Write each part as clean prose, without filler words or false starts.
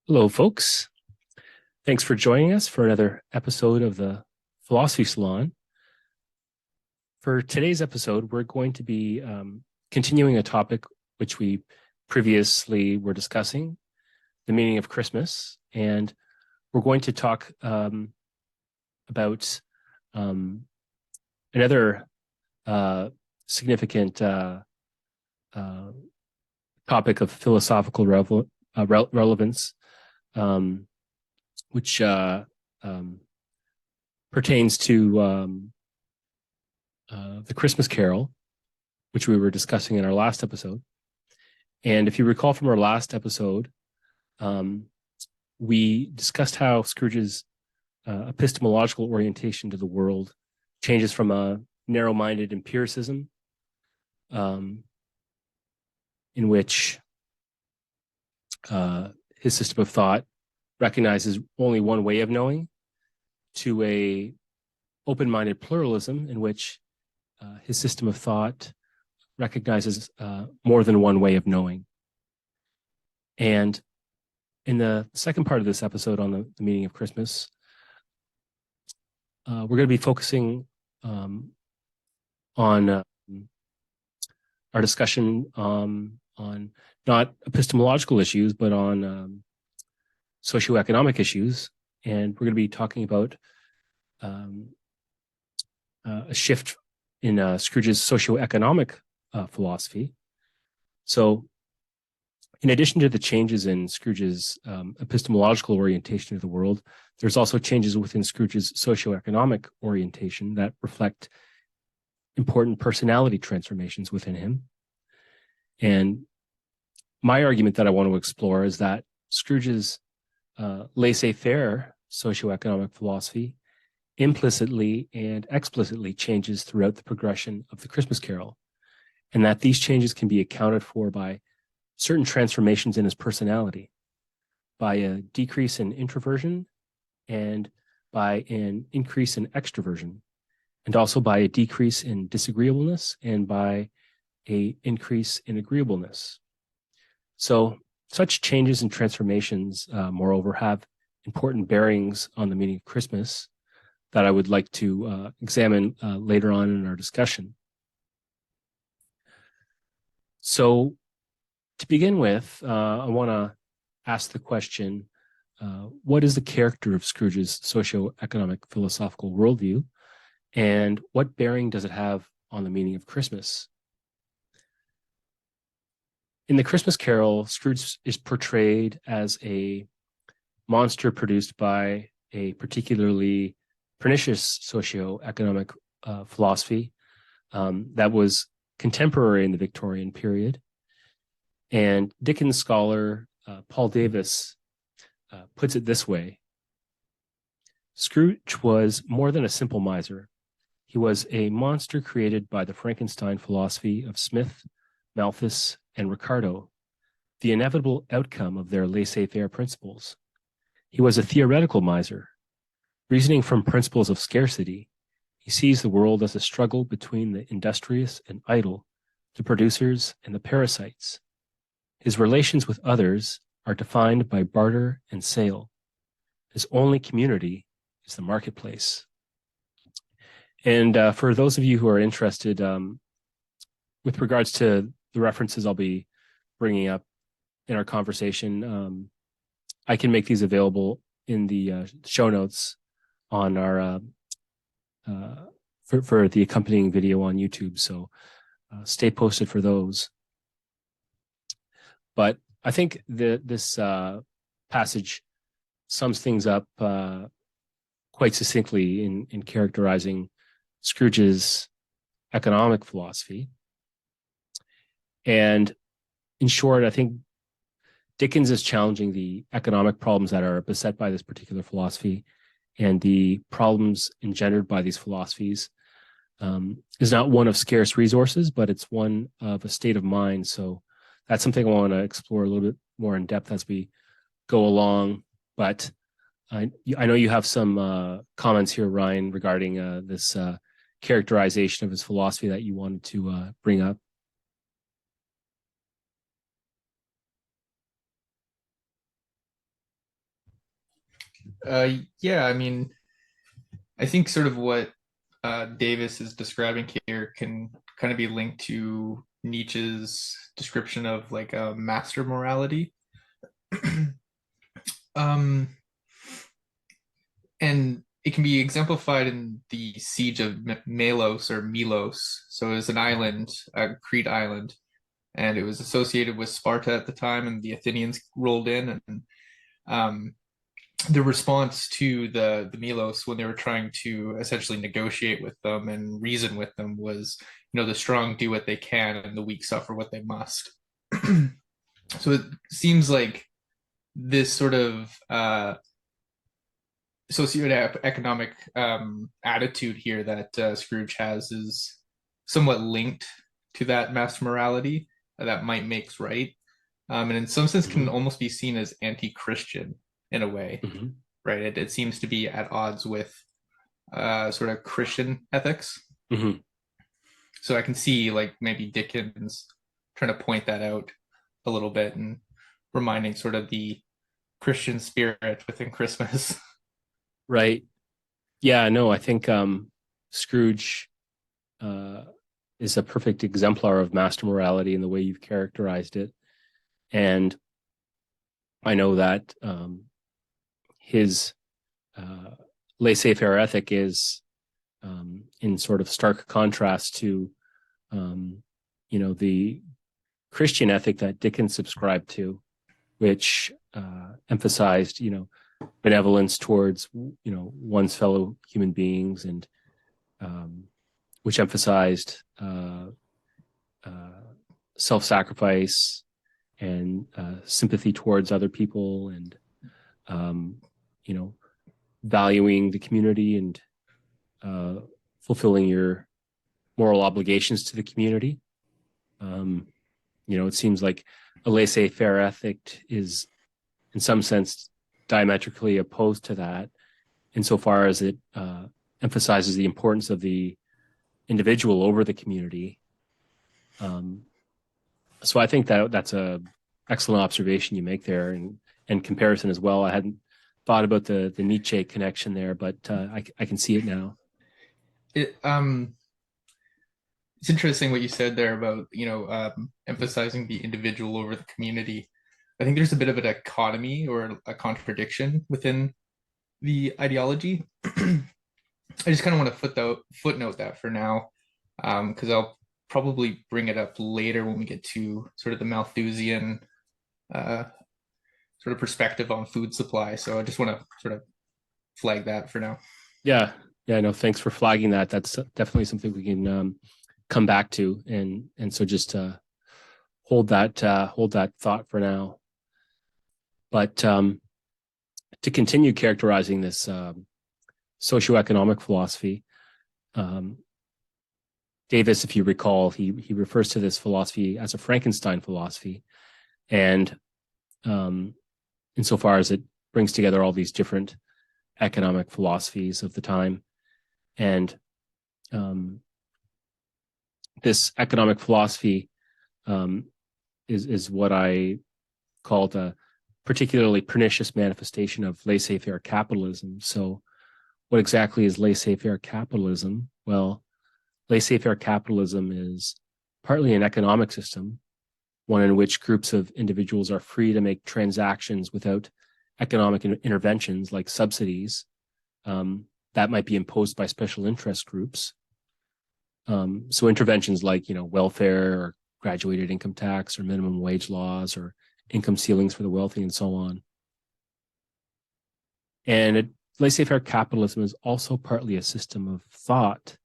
Hello, folks. Thanks for joining us for another episode of the Philosophy Salon. For today's episode, we're going to be continuing a topic which we previously were discussing, the meaning of Christmas, and we're going to talk about another significant topic of philosophical relevance, which pertains to the Christmas Carol, which we were discussing in our last episode. And if you recall from our last episode, we discussed how Scrooge's epistemological orientation to the world changes from a narrow-minded empiricism, in which his system of thought recognizes only one way of knowing, to a open-minded pluralism in which his system of thought recognizes more than one way of knowing. And in the second part of this episode on the meaning of Christmas, we're going to be focusing on our discussion on not epistemological issues, but on socioeconomic issues. And we're going to be talking about a shift in Scrooge's socioeconomic philosophy. So in addition to the changes in Scrooge's epistemological orientation of the world, there's also changes within Scrooge's socioeconomic orientation that reflect important personality transformations within him. And my argument that I want to explore is that Scrooge's laissez-faire socioeconomic philosophy implicitly and explicitly changes throughout the progression of the Christmas Carol, and that these changes can be accounted for by certain transformations in his personality, by a decrease in introversion and by an increase in extroversion, and also by a decrease in disagreeableness and by an increase in agreeableness. So such changes and transformations, moreover, have important bearings on the meaning of Christmas that I would like to examine later on in our discussion. So to begin with, I want to ask the question, what is the character of Scrooge's socioeconomic philosophical worldview, and what bearing does it have on the meaning of Christmas? In the Christmas Carol, Scrooge is portrayed as a monster produced by a particularly pernicious socioeconomic philosophy that was contemporary in the Victorian period. And Dickens scholar Paul Davis puts it this way: Scrooge was more than a simple miser. He was a monster created by the Frankenstein philosophy of Smith, Malthus, and Ricardo, the inevitable outcome of their laissez-faire principles. He was a theoretical miser. Reasoning from principles of scarcity, he sees the world as a struggle between the industrious and idle, the producers and the parasites. His relations with others are defined by barter and sale. His only community is the marketplace. And for those of you who are interested, with regards to the references I'll be bringing up in our conversation, I can make these available in the show notes on our for the accompanying video on YouTube. So stay posted for those. But I think this passage sums things up quite succinctly in characterizing Scrooge's economic philosophy. And in short, I think Dickens is challenging the economic problems that are beset by this particular philosophy, and the problems engendered by these philosophies is not one of scarce resources, but it's one of a state of mind. So that's something I want to explore a little bit more in depth as we go along. But I know you have some comments here, Ryan, regarding this characterization of his philosophy that you wanted to bring up. Yeah, I mean, I think sort of what Davis is describing here can kind of be linked to Nietzsche's description of like a master morality. um, and it can be exemplified in the siege of Melos or Milos. So it was an island, a Crete island, and it was associated with Sparta at the time, and the Athenians rolled in, and um, the response to the Milos when they were trying to essentially negotiate with them and reason with them was, the strong do what they can and the weak suffer what they must. So it seems like this sort of socioeconomic attitude here that Scrooge has is somewhat linked to that mass morality that might makes right, and in some sense can Mm-hmm. almost be seen as anti-Christian in a way, Mm-hmm. right? It seems to be at odds with sort of Christian ethics. Mm-hmm. So I can see like maybe Dickens trying to point that out a little bit and reminding sort of the Christian spirit within Christmas. Right. Yeah, no, I think Scrooge uh, is a perfect exemplar of master morality in the way you've characterized it. And I know that his uh, laissez-faire ethic is in sort of stark contrast to, the Christian ethic that Dickens subscribed to, which emphasized, benevolence towards, one's fellow human beings, and which emphasized self-sacrifice and sympathy towards other people, and um, you know valuing the community, and uh, fulfilling your moral obligations to the community. um, it seems like a laissez-faire ethic is in some sense diametrically opposed to that, insofar as it emphasizes the importance of the individual over the community. um, so I think that that's a excellent observation you make there, and comparison as well. I hadn't thought about the Nietzsche connection there, but I can see it now. It it's interesting what you said there about emphasizing the individual over the community. I think there's a bit of a dichotomy or a contradiction within the ideology. I just kind of want to footnote that for now, because I'll probably bring it up later when we get to sort of the Malthusian uh, sort of perspective on food supply. So I just want to sort of flag that for now. Yeah, yeah. No, thanks for flagging that. That's definitely something we can come back to, and so just hold that thought for now. But to continue characterizing this socioeconomic philosophy, um, Davis, if you recall, he refers to this philosophy as a Frankenstein philosophy, and insofar as it brings together all these different economic philosophies of the time, and this economic philosophy um, is what I called a particularly pernicious manifestation of laissez-faire capitalism. So, what exactly is laissez-faire capitalism? Well, laissez-faire capitalism is partly an economic system, one in which groups of individuals are free to make transactions without economic interventions like subsidies that might be imposed by special interest groups. So interventions like, welfare or graduated income tax or minimum wage laws or income ceilings for the wealthy and so on. And laissez-faire capitalism is also partly a system of thought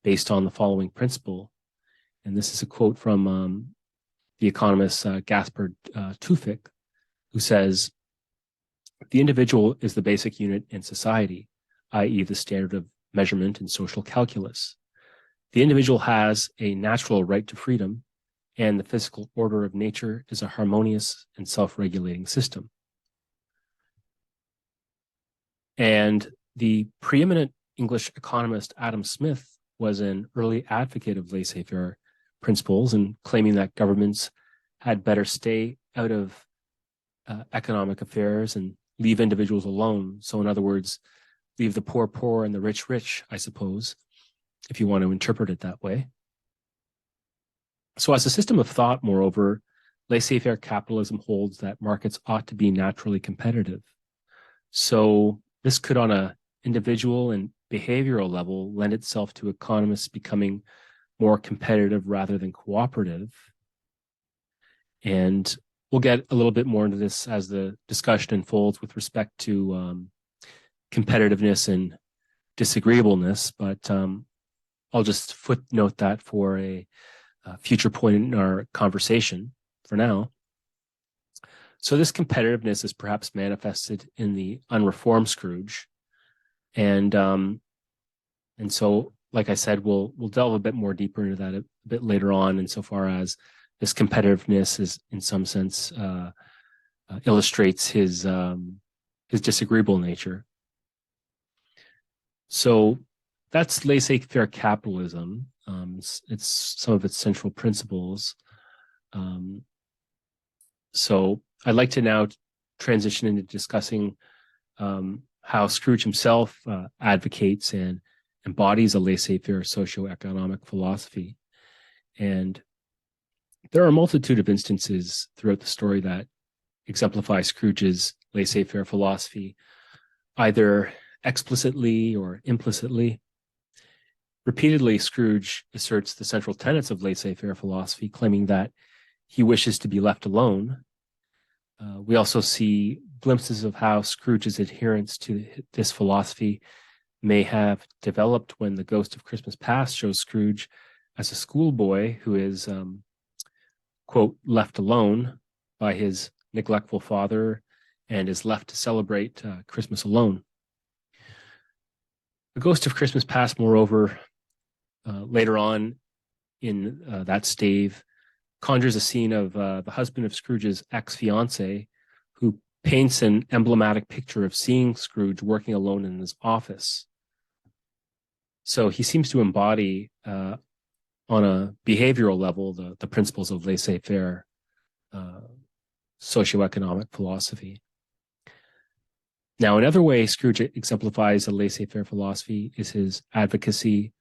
based on the following principle. And this is a quote from the economist Gaspard Tufik, who says, the individual is the basic unit in society, i.e. the standard of measurement in social calculus. The individual has a natural right to freedom, and the physical order of nature is a harmonious and self-regulating system. And the preeminent English economist Adam Smith was an early advocate of laissez-faire principles, and claiming that governments had better stay out of economic affairs and leave individuals alone. So in other words, leave the poor poor and the rich rich, I suppose, if you want to interpret it that way. So as a system of thought, moreover, laissez-faire capitalism holds that markets ought to be naturally competitive. So this could, on a individual and behavioral level, lend itself to economists becoming more competitive rather than cooperative. And we'll get a little bit more into this as the discussion unfolds with respect to competitiveness and disagreeableness, but I'll just footnote that for a future point in our conversation for now. So this competitiveness is perhaps manifested in the unreformed Scrooge, and so, like I said, we'll delve a bit more deeper into that a bit later on, insofar as this competitiveness is, in some sense, illustrates his disagreeable nature. So that's laissez-faire capitalism. It's some of its central principles. So I'd like to now transition into discussing how Scrooge himself advocates and embodies a laissez-faire socioeconomic philosophy. And there are a multitude of instances throughout the story that exemplify Scrooge's laissez-faire philosophy, either explicitly or implicitly. Repeatedly, Scrooge asserts the central tenets of laissez-faire philosophy, claiming that he wishes to be left alone. We also see glimpses of how Scrooge's adherence to this philosophy may have developed when the Ghost of Christmas Past shows Scrooge as a schoolboy who is, quote, left alone by his neglectful father and is left to celebrate Christmas alone. The Ghost of Christmas Past, moreover, later on in that stave, conjures a scene of the husband of Scrooge's ex-fiancée, who paints an emblematic picture of seeing Scrooge working alone in his office. So he seems to embody, on a behavioral level, the principles of laissez-faire socioeconomic philosophy. Now, another way Scrooge exemplifies a laissez-faire philosophy is his advocacy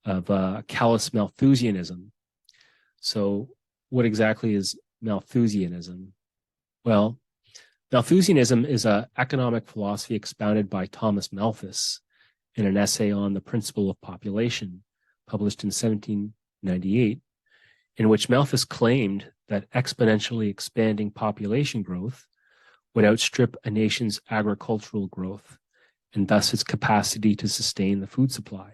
of Callous Malthusianism. So what exactly is Malthusianism? Well, Malthusianism is an economic philosophy expounded by Thomas Malthus in an essay on the principle of population, published in 1798, in which Malthus claimed that exponentially expanding population growth would outstrip a nation's agricultural growth, and thus its capacity to sustain the food supply.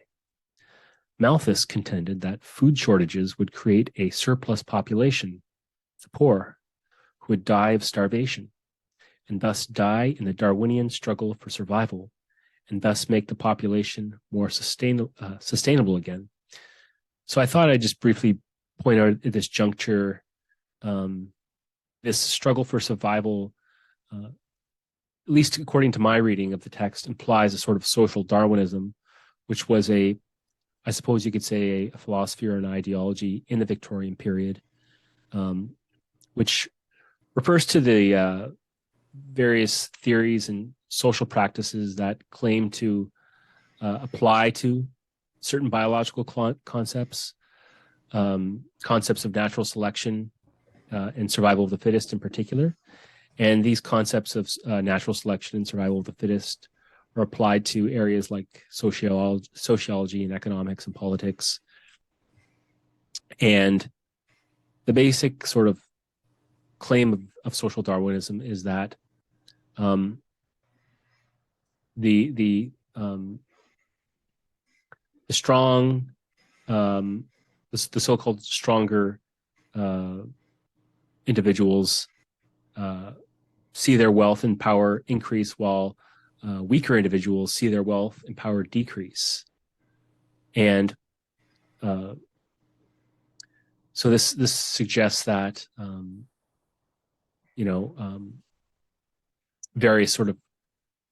Malthus contended that food shortages would create a surplus population, the poor, who would die of starvation, and thus die in the Darwinian struggle for survival, and thus make the population more sustainable again. So I thought I'd just briefly point out at this juncture, this struggle for survival, at least according to my reading of the text, implies a sort of social Darwinism, which was I suppose you could say, a philosophy or an ideology in the Victorian period, which refers to the various theories and social practices that claim to apply to certain biological concepts, concepts of natural selection and survival of the fittest in particular. And these concepts of natural selection and survival of the fittest are applied to areas like sociology and economics and politics. And the basic sort of claim of social Darwinism is that the strong, the so-called stronger individuals see their wealth and power increase, while weaker individuals see their wealth and power decrease. And so this suggests that various sort of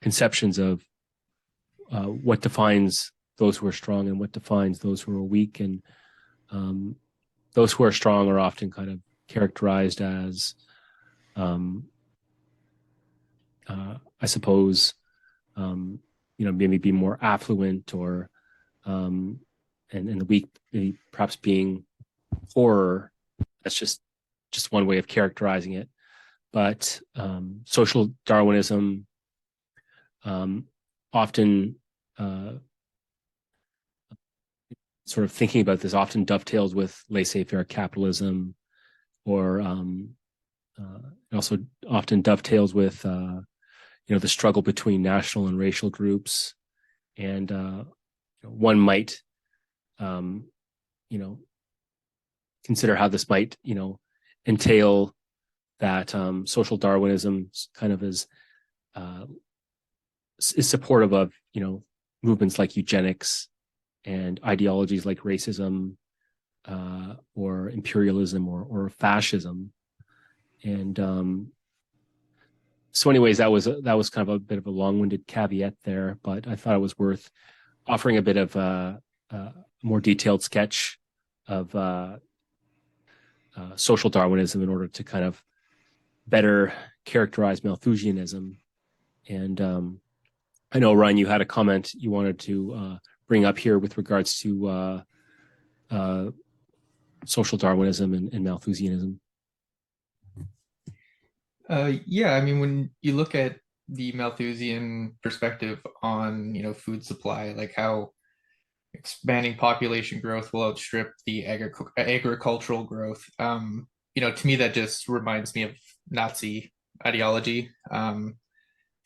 conceptions of what defines those who are strong and what defines those who are weak, and those who are strong are often kind of characterized as I suppose, maybe be more affluent, or and the weak maybe perhaps being poorer. That's just one way of characterizing it. But social Darwinism often sort of thinking about this often dovetails with laissez-faire capitalism, or it also often dovetails with the struggle between national and racial groups. And one might consider how this might entail that social Darwinism kind of is supportive of movements like eugenics and ideologies like racism, or imperialism, or fascism. And so anyways, that was kind of a bit of a long-winded caveat there, but I thought it was worth offering a bit of a more detailed sketch of social Darwinism in order to kind of better characterize Malthusianism. And I know, Ryan, you had a comment you wanted to bring up here with regards to social Darwinism and Malthusianism. Yeah, I mean, when you look at the Malthusian perspective on, food supply, like how expanding population growth will outstrip the agricultural growth. To me, that just reminds me of Nazi ideology. The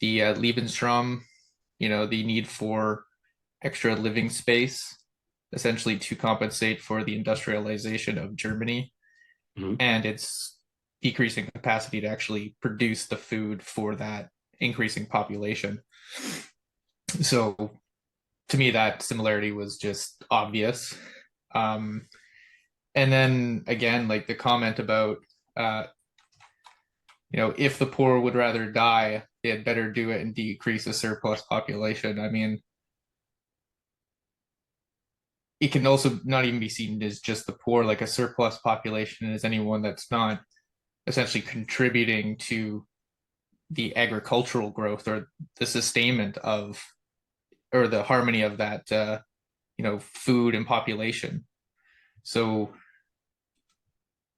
Lebensraum, the need for extra living space, essentially to compensate for the industrialization of Germany, and its decreasing capacity to actually produce the food for that increasing population. So to me, that similarity was just obvious. And then again, like the comment about, if the poor would rather die, they had better do it and decrease the surplus population. I mean, it can also not even be seen as just the poor. Like a surplus population is anyone that's not essentially contributing to the agricultural growth or the sustainment of, or the harmony of that food and population. So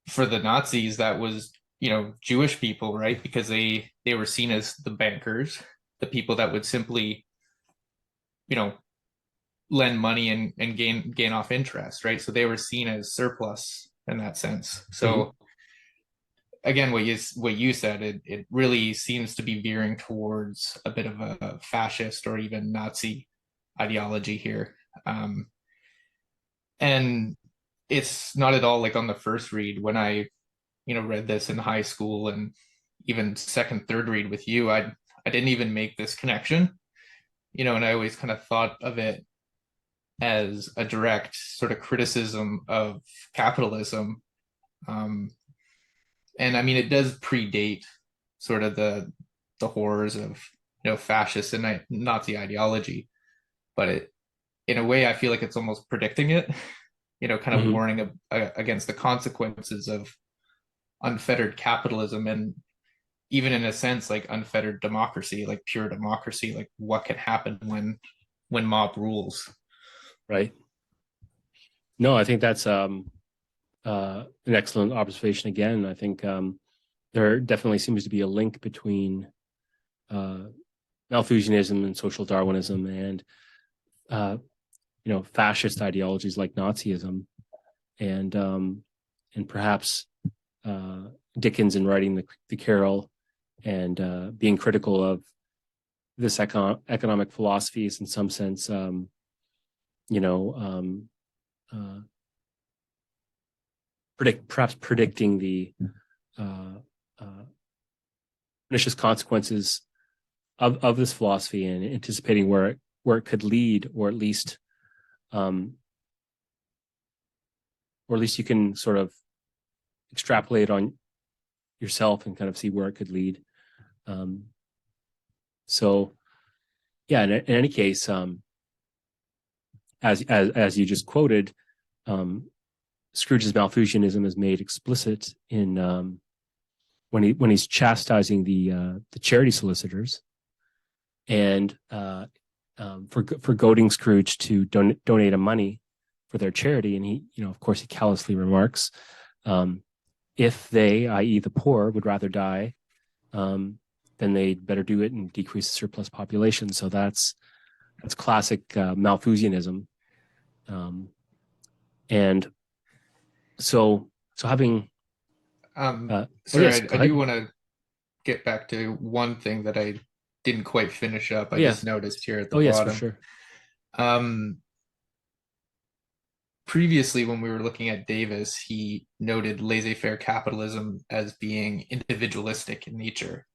for the Nazis, that was Jewish people, right? Because they were seen as the bankers, the people that would simply lend money and gain off interest, right? So they were seen as surplus in that sense. So again, what you said, it really seems to be veering towards a bit of a fascist or even Nazi ideology here. And it's not at all like on the first read when I read this in high school, and even second, third read with you, I didn't even make this connection, and I always kind of thought of it as a direct sort of criticism of capitalism. And I mean, it does predate sort of the horrors of fascist and Nazi ideology, but it, in a way, I feel like it's almost predicting it, kind of warning against the consequences of unfettered capitalism, and even in a sense like unfettered democracy, like pure democracy, like what can happen when mob rules. Right. No, I think that's an excellent observation. Again, I think there definitely seems to be a link between Malthusianism and social Darwinism, and fascist ideologies like Nazism, and perhaps Dickens, in writing the Carol, and being critical of this economic philosophy, is in some sense perhaps predicting the pernicious consequences of this philosophy, and anticipating where it could lead, or at least you can sort of extrapolate on yourself and kind of see where it could lead. So yeah, in any case, as you just quoted, Scrooge's Malthusianism is made explicit in when he's chastising the charity solicitors and for goading Scrooge to donate him money for their charity, and he, of course, he callously remarks, if they, i.e., the poor, would rather die, then they'd better do it and decrease the surplus population. So that's classic Malthusianism, and so having. Sorry, yes, I do want to get back to one thing that I didn't quite finish up. I just noticed here at the bottom. Yes, for sure. Previously, when we were looking at Davis, he noted laissez-faire capitalism as being individualistic in nature.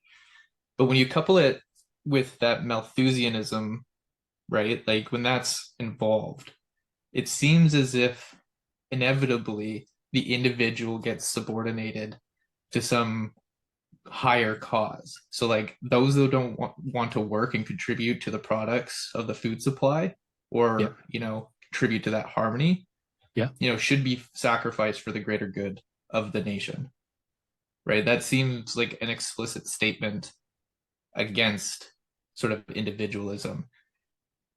But when you couple it with that Malthusianism, right, like when that's involved, it seems as if inevitably the individual gets subordinated to some higher cause. So like those that don't want to work and contribute to the products of the food supply, or contribute to that harmony, should be sacrificed for the greater good of the nation, right? That seems like an explicit statement against sort of individualism.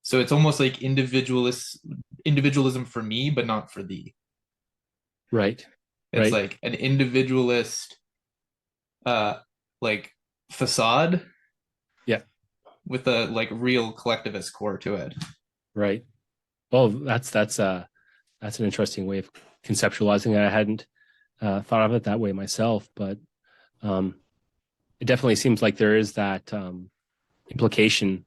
So it's almost like individualism for me, but not for thee. Right. It's like an individualist like facade, with a like real collectivist core to it. Right. Well, that's an interesting way of conceptualizing it. I hadn't thought of it that way myself, but it definitely seems like there is that implication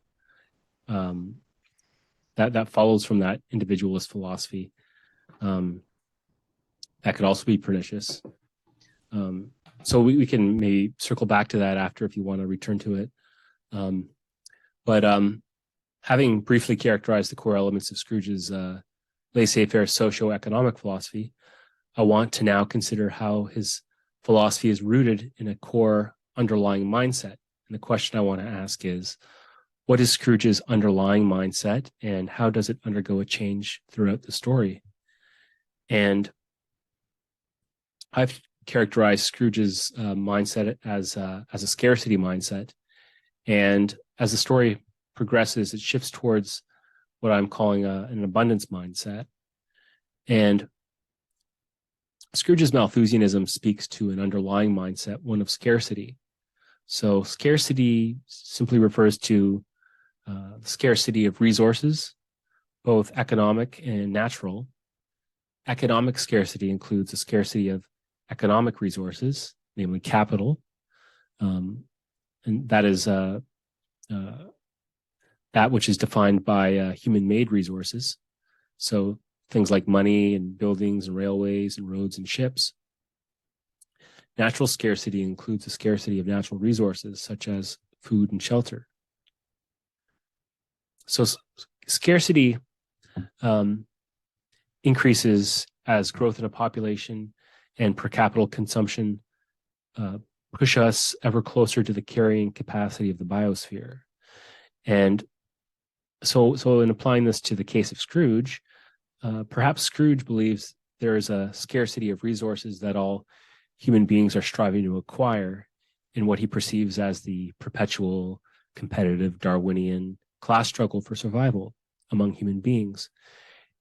that follows from that individualist philosophy that could also be pernicious. So we can maybe circle back to that after if you want to return to it. But having briefly characterized the core elements of Scrooge's laissez-faire socio-economic philosophy, I want to now consider how his philosophy is rooted in a core underlying mindset. And the question I want to ask is, what is Scrooge's underlying mindset and how does it undergo a change throughout the story? And I've characterized Scrooge's mindset as a scarcity mindset. And as the story progresses, it shifts towards what I'm calling an abundance mindset. And Scrooge's Malthusianism speaks to an underlying mindset, one of scarcity. So scarcity simply refers to the scarcity of resources, both economic and natural. Economic scarcity includes the scarcity of economic resources, namely capital, and that is that which is defined by human-made resources. So things like money and buildings and railways and roads and ships. Natural scarcity includes the scarcity of natural resources such as food and shelter. So scarcity increases as growth in a population and per capita consumption push us ever closer to the carrying capacity of the biosphere. And so in applying this to the case of Scrooge, perhaps Scrooge believes there is a scarcity of resources that all human beings are striving to acquire in what he perceives as the perpetual, competitive, Darwinian class struggle for survival among human beings.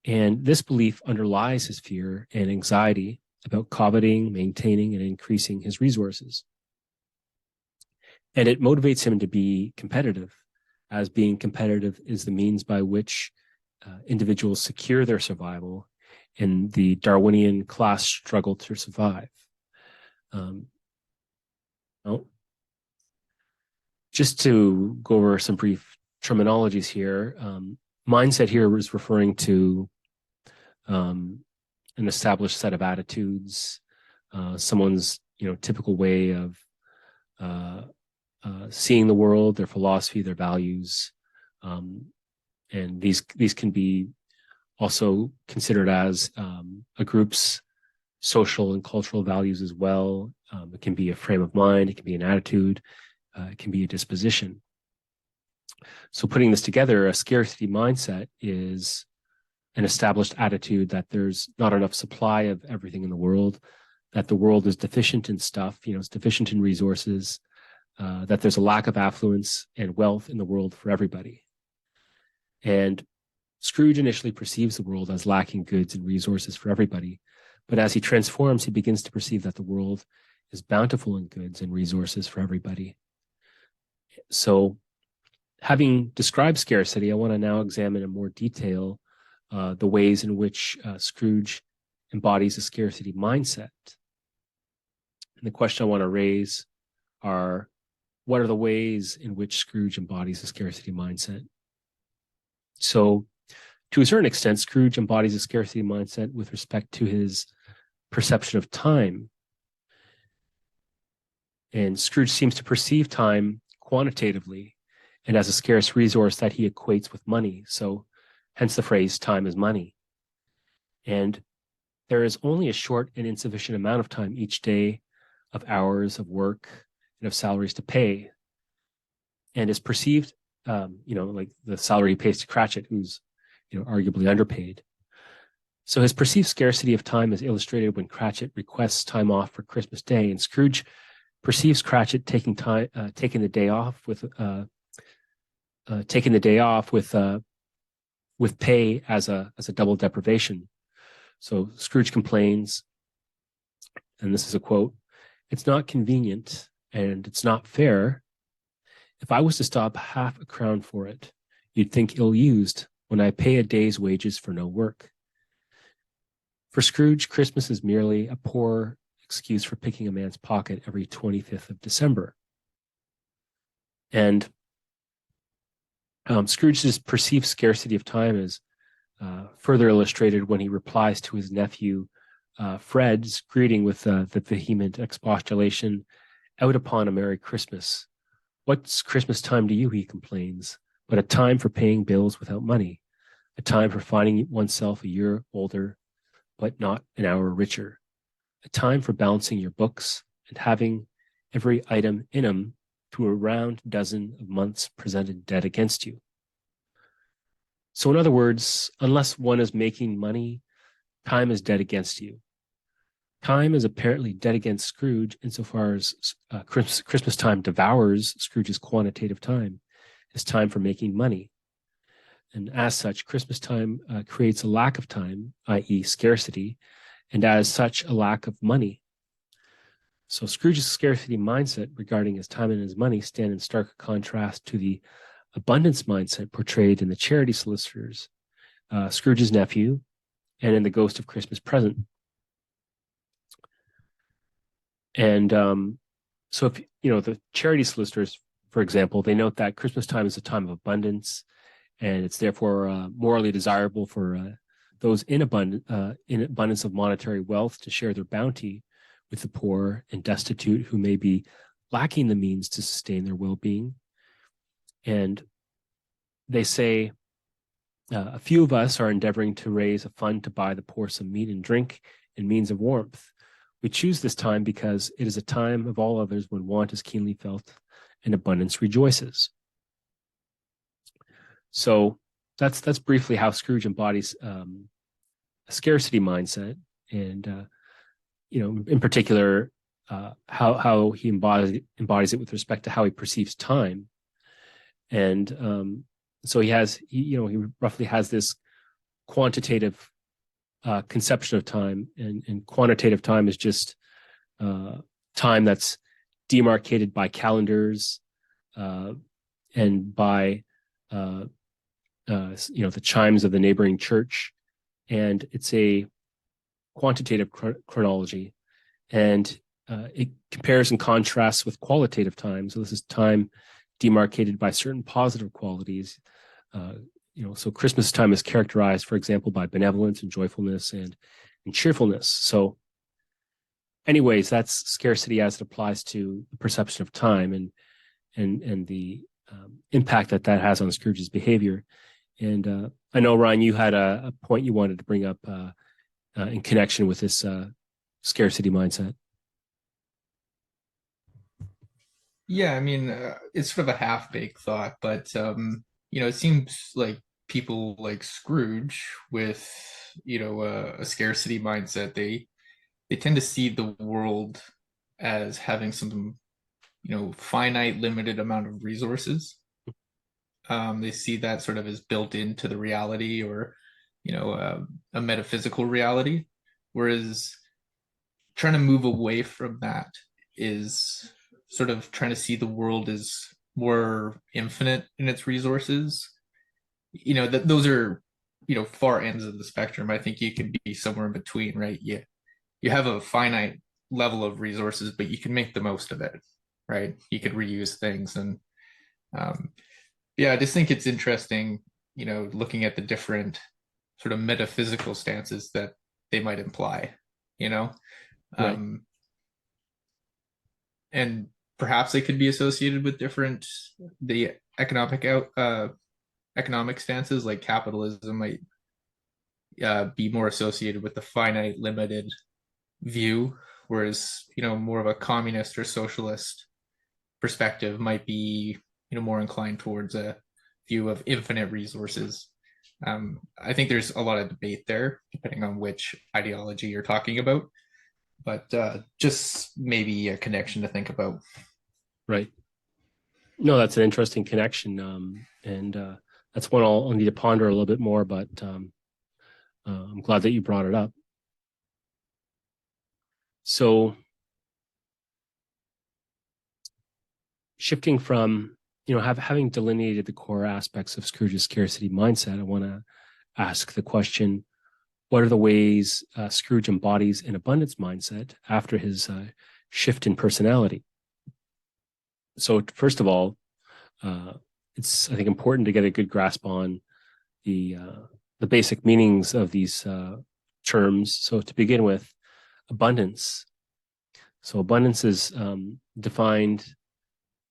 And this belief underlies his fear and anxiety about coveting, maintaining, and increasing his resources. And it motivates him to be competitive, as being competitive is the means by which individuals secure their survival in the Darwinian class struggle to survive. Just to go over some brief terminologies here, mindset here is referring to an established set of attitudes, someone's typical way of seeing the world, their philosophy, their values, and these can be also considered as a group's social and cultural values as well. It can be a frame of mind, it can be an attitude, it can be a disposition. So putting this together, a scarcity mindset is an established attitude that there's not enough supply of everything in the world, that the world is deficient in stuff, it's deficient in resources, that there's a lack of affluence and wealth in the world for everybody. And Scrooge initially perceives the world as lacking goods and resources for everybody, but as he transforms, he begins to perceive that the world is bountiful in goods and resources for everybody. So, having described scarcity, I want to now examine in more detail the ways in which Scrooge embodies a scarcity mindset. And the question I want to raise are, what are the ways in which Scrooge embodies a scarcity mindset? So, to a certain extent, Scrooge embodies a scarcity mindset with respect to his perception of time. And Scrooge seems to perceive time quantitatively and as a scarce resource that he equates with money. So, hence the phrase, time is money. And there is only a short and insufficient amount of time each day, of hours of work and of salaries to pay, and is perceived, like the salary he pays to Cratchit, who's, arguably underpaid. So his perceived scarcity of time is illustrated when Cratchit requests time off for Christmas Day, and Scrooge perceives Cratchit taking the day off with pay as a double deprivation. So Scrooge complains, and this is a quote, "It's not convenient and it's not fair. If I was to stop half a crown for it, you'd think ill-used when I pay a day's wages for no work." For Scrooge, Christmas is merely a poor excuse for picking a man's pocket every 25th of December. And Scrooge's perceived scarcity of time is further illustrated when he replies to his nephew Fred's greeting with the vehement expostulation, "Out upon a Merry Christmas. What's Christmas time to you," he complains, "but a time for paying bills without money, a time for finding oneself a year older, but not an hour richer, a time for balancing your books and having every item in them to a round dozen of months presented dead against you." So in other words, unless one is making money, time is dead against you. Time is apparently dead against Scrooge insofar as Christmas time devours Scrooge's quantitative time, his time for making money. And as such, Christmas time creates a lack of time, i.e. scarcity, and as such, a lack of money. So Scrooge's scarcity mindset regarding his time and his money stand in stark contrast to the abundance mindset portrayed in the Charity Solicitors, Scrooge's nephew, and in The Ghost of Christmas Present. And so if, the Charity Solicitors, for example, they note that Christmas time is a time of abundance, and it's therefore morally desirable for those in abundance of monetary wealth to share their bounty with the poor and destitute who may be lacking the means to sustain their well-being. And they say, a few of us are endeavoring to raise a fund to buy the poor some meat and drink and means of warmth. We choose this time because it is a time of all others when want is keenly felt and abundance rejoices. So that's briefly how Scrooge embodies a scarcity mindset, and in particular, how he embodies it with respect to how he perceives time. And so he roughly has this quantitative conception of time, and quantitative time is just time that's demarcated by calendars and by the chimes of the neighboring church, and it's a quantitative chronology, and it compares and contrasts with qualitative time. So this is time demarcated by certain positive qualities. So Christmas time is characterized, for example, by benevolence and joyfulness and cheerfulness. So anyways, that's scarcity as it applies to the perception of time and the impact that has on Scrooge's behavior. And I know, Ryan, you had a point you wanted to bring up in connection with this scarcity mindset. Yeah, I mean, it's sort of a half-baked thought, but it seems like people like Scrooge with, a scarcity mindset, they tend to see the world as having some, finite, limited amount of resources. They see that sort of as built into the reality, or, a metaphysical reality. Whereas trying to move away from that is sort of trying to see the world as more infinite in its resources. That those are, far ends of the spectrum. I think you can be somewhere in between, right? You have a finite level of resources, but you can make the most of it, right? You could reuse things. And yeah, I just think it's interesting, looking at the different sort of metaphysical stances that they might imply, you know? Right. And perhaps they could be associated with the economic stances, like capitalism might be more associated with the finite, limited view, whereas, more of a communist or socialist perspective might be, more inclined towards a view of infinite resources. I think there's a lot of debate there, depending on which ideology you're talking about, but just maybe a connection to think about. Right. No, that's an interesting connection. And that's one I'll need to ponder a little bit more, but I'm glad that you brought it up. So shifting from, having delineated the core aspects of Scrooge's scarcity mindset, I want to ask the question, what are the ways Scrooge embodies an abundance mindset after his shift in personality? So first of all, it's, I think, important to get a good grasp on the basic meanings of these terms. So to begin with, abundance. So abundance is defined,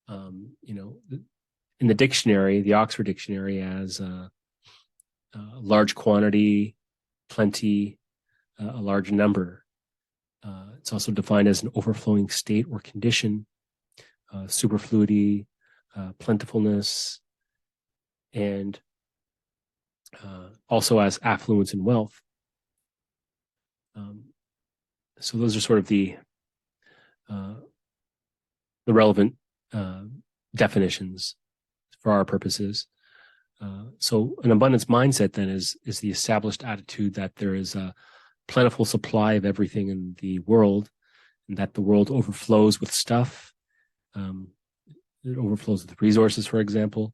in the dictionary, the Oxford Dictionary, as large quantity, plenty, a large number. It's also defined as an overflowing state or condition, superfluity, plentifulness, and also as affluence and wealth. So those are sort of the relevant definitions for our purposes. So an abundance mindset then is the established attitude that there is a plentiful supply of everything in the world, and that the world overflows with stuff. It overflows with resources, for example,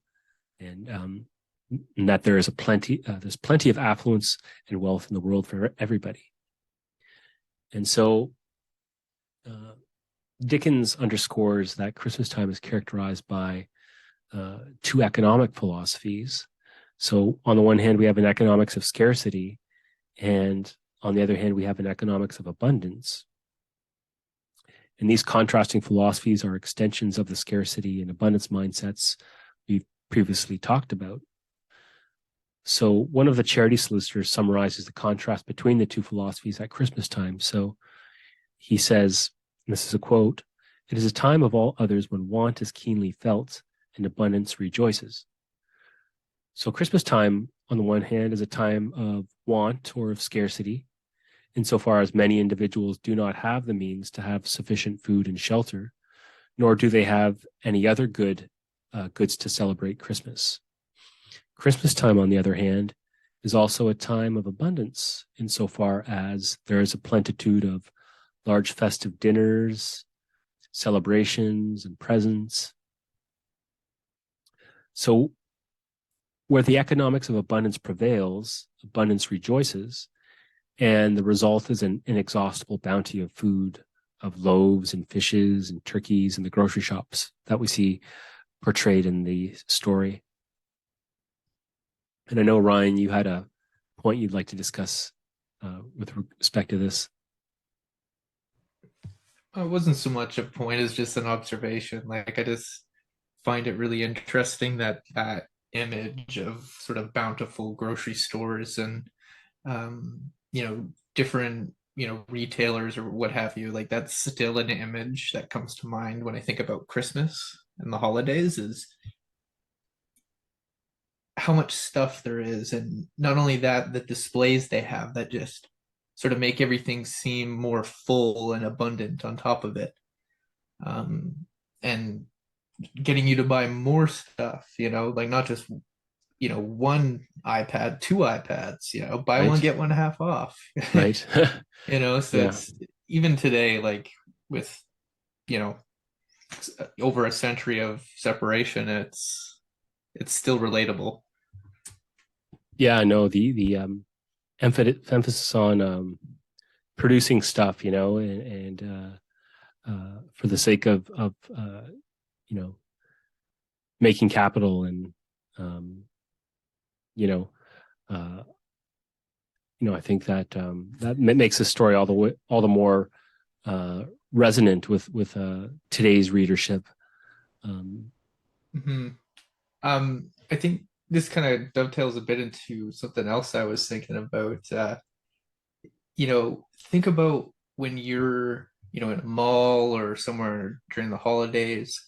and that there is there's plenty of affluence and wealth in the world for everybody. And so Dickens underscores that Christmas time is characterized by two economic philosophies. So on the one hand, we have an economics of scarcity, and on the other hand, we have an economics of abundance. And these contrasting philosophies are extensions of the scarcity and abundance mindsets we've previously talked about. So one of the charity solicitors summarizes the contrast between the two philosophies at Christmas time. So he says, and this is a quote, "It is a time of all others when want is keenly felt and abundance rejoices." So Christmas time, on the one hand, is a time of want or of scarcity, insofar as many individuals do not have the means to have sufficient food and shelter, nor do they have any other goods to celebrate Christmas. Christmas time, on the other hand, is also a time of abundance, insofar as there is a plenitude of large festive dinners, celebrations, and presents. So where the economics of abundance prevails, abundance rejoices, and the result is an inexhaustible bounty of food, of loaves and fishes and turkeys in the grocery shops that we see portrayed in the story. And I know, Ryan, you had a point you'd like to discuss with respect to this. It wasn't so much a point as just an observation. Like, I just find it really interesting that image of sort of bountiful grocery stores and different retailers or what have you. Like, that's still an image that comes to mind when I think about Christmas and the holidays, is how much stuff there is. And not only that, the displays they have that just sort of make everything seem more full and abundant on top of it. And getting you to buy more stuff, like not just, one iPad, two iPads, buy one, Right. get one half off. Right. So Yeah. it's even today, like with, you know, over a century of separation, it's still relatable. Yeah. I know emphasis on producing stuff, and for the sake of you know making capital and um, you know uh, I think that that makes the story all the more resonant with today's readership. Um, Hmm. I think this kind of dovetails a bit into something else I was thinking about. Think about when you're, in a mall or somewhere during the holidays,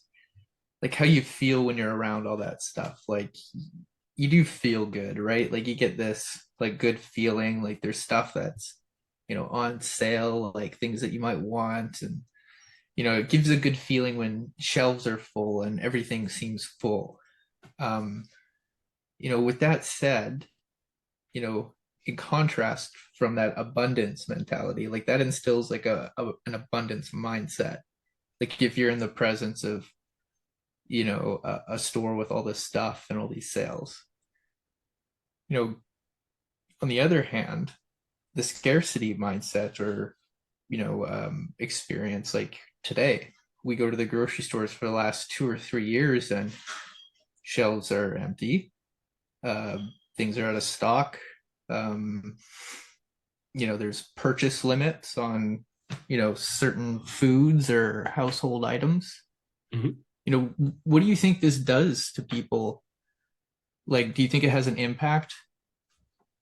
like how you feel when you're around all that stuff. Like you do feel good, right? Like you get this like good feeling, like there's stuff that's, on sale, like things that you might want. And, it gives a good feeling when shelves are full and everything seems full. Um, with that said, you know, in contrast from that abundance mentality, like that instills like an abundance mindset. Like if you're in the presence of, a store with all this stuff and all these sales, you know, on the other hand, the scarcity mindset or, experience like today, we go to the grocery stores for the last 2 or 3 years and shelves are empty. Uh, Things are out of stock. Um, there's purchase limits on, certain foods or household items. mhm. What do you think this does to people? Like, do you think it has an impact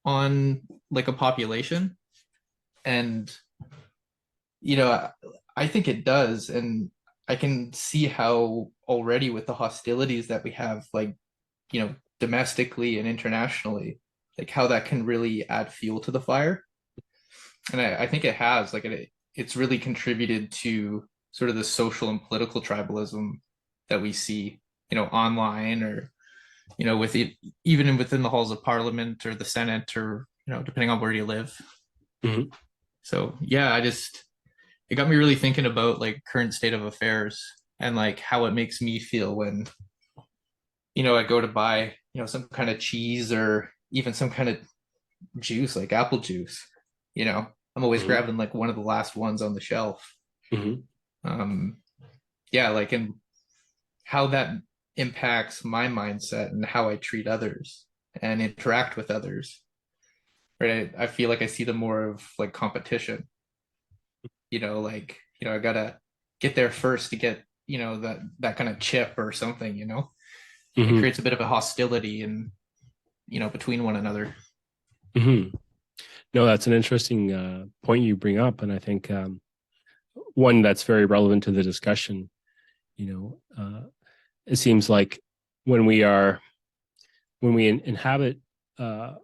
on like a population? And, you know, I, I think it does. And I can see how already with the hostilities that we have, like, domestically and internationally, like how that can really add fuel to the fire. And I think it has, like, it's really contributed to sort of the social and political tribalism that we see, online or, with it, even within the halls of parliament or the Senate or, depending on where you live. Mhm. So yeah, it got me really thinking about like current state of affairs and like how it makes me feel when, I go to buy, some kind of cheese or even some kind of juice, like apple juice, I'm always Mhm. grabbing like one of the last ones on the shelf. Mhm. Um, yeah, like, and how that impacts my mindset and how I treat others and interact with others. Right. I feel like I see them more of like competition, like, I gotta get there first to get, that kind of chip or something, it Mhm. creates a bit of a hostility and, between one another. Mhm. No, that's an interesting point you bring up, and I think one that's very relevant to the discussion. It seems like when we are when we inhabit, uh,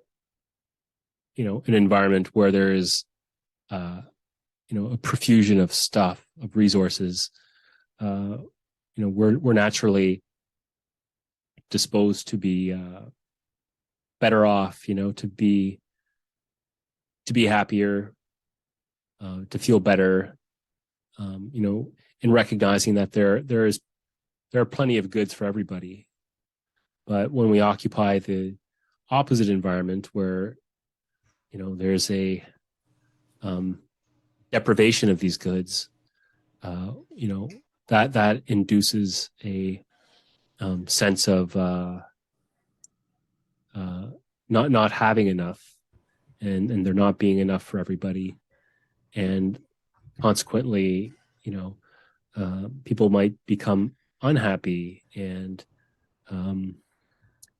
an environment where there is, uh, a profusion of stuff, of resources, uh, we're naturally disposed to be better off, to be happier, to feel better, in recognizing that there are plenty of goods for everybody. But when we occupy the opposite environment where, there's a um, deprivation of these goods, that induces a sense of uh, not having enough, and there not being enough for everybody, and consequently, people might become unhappy and um,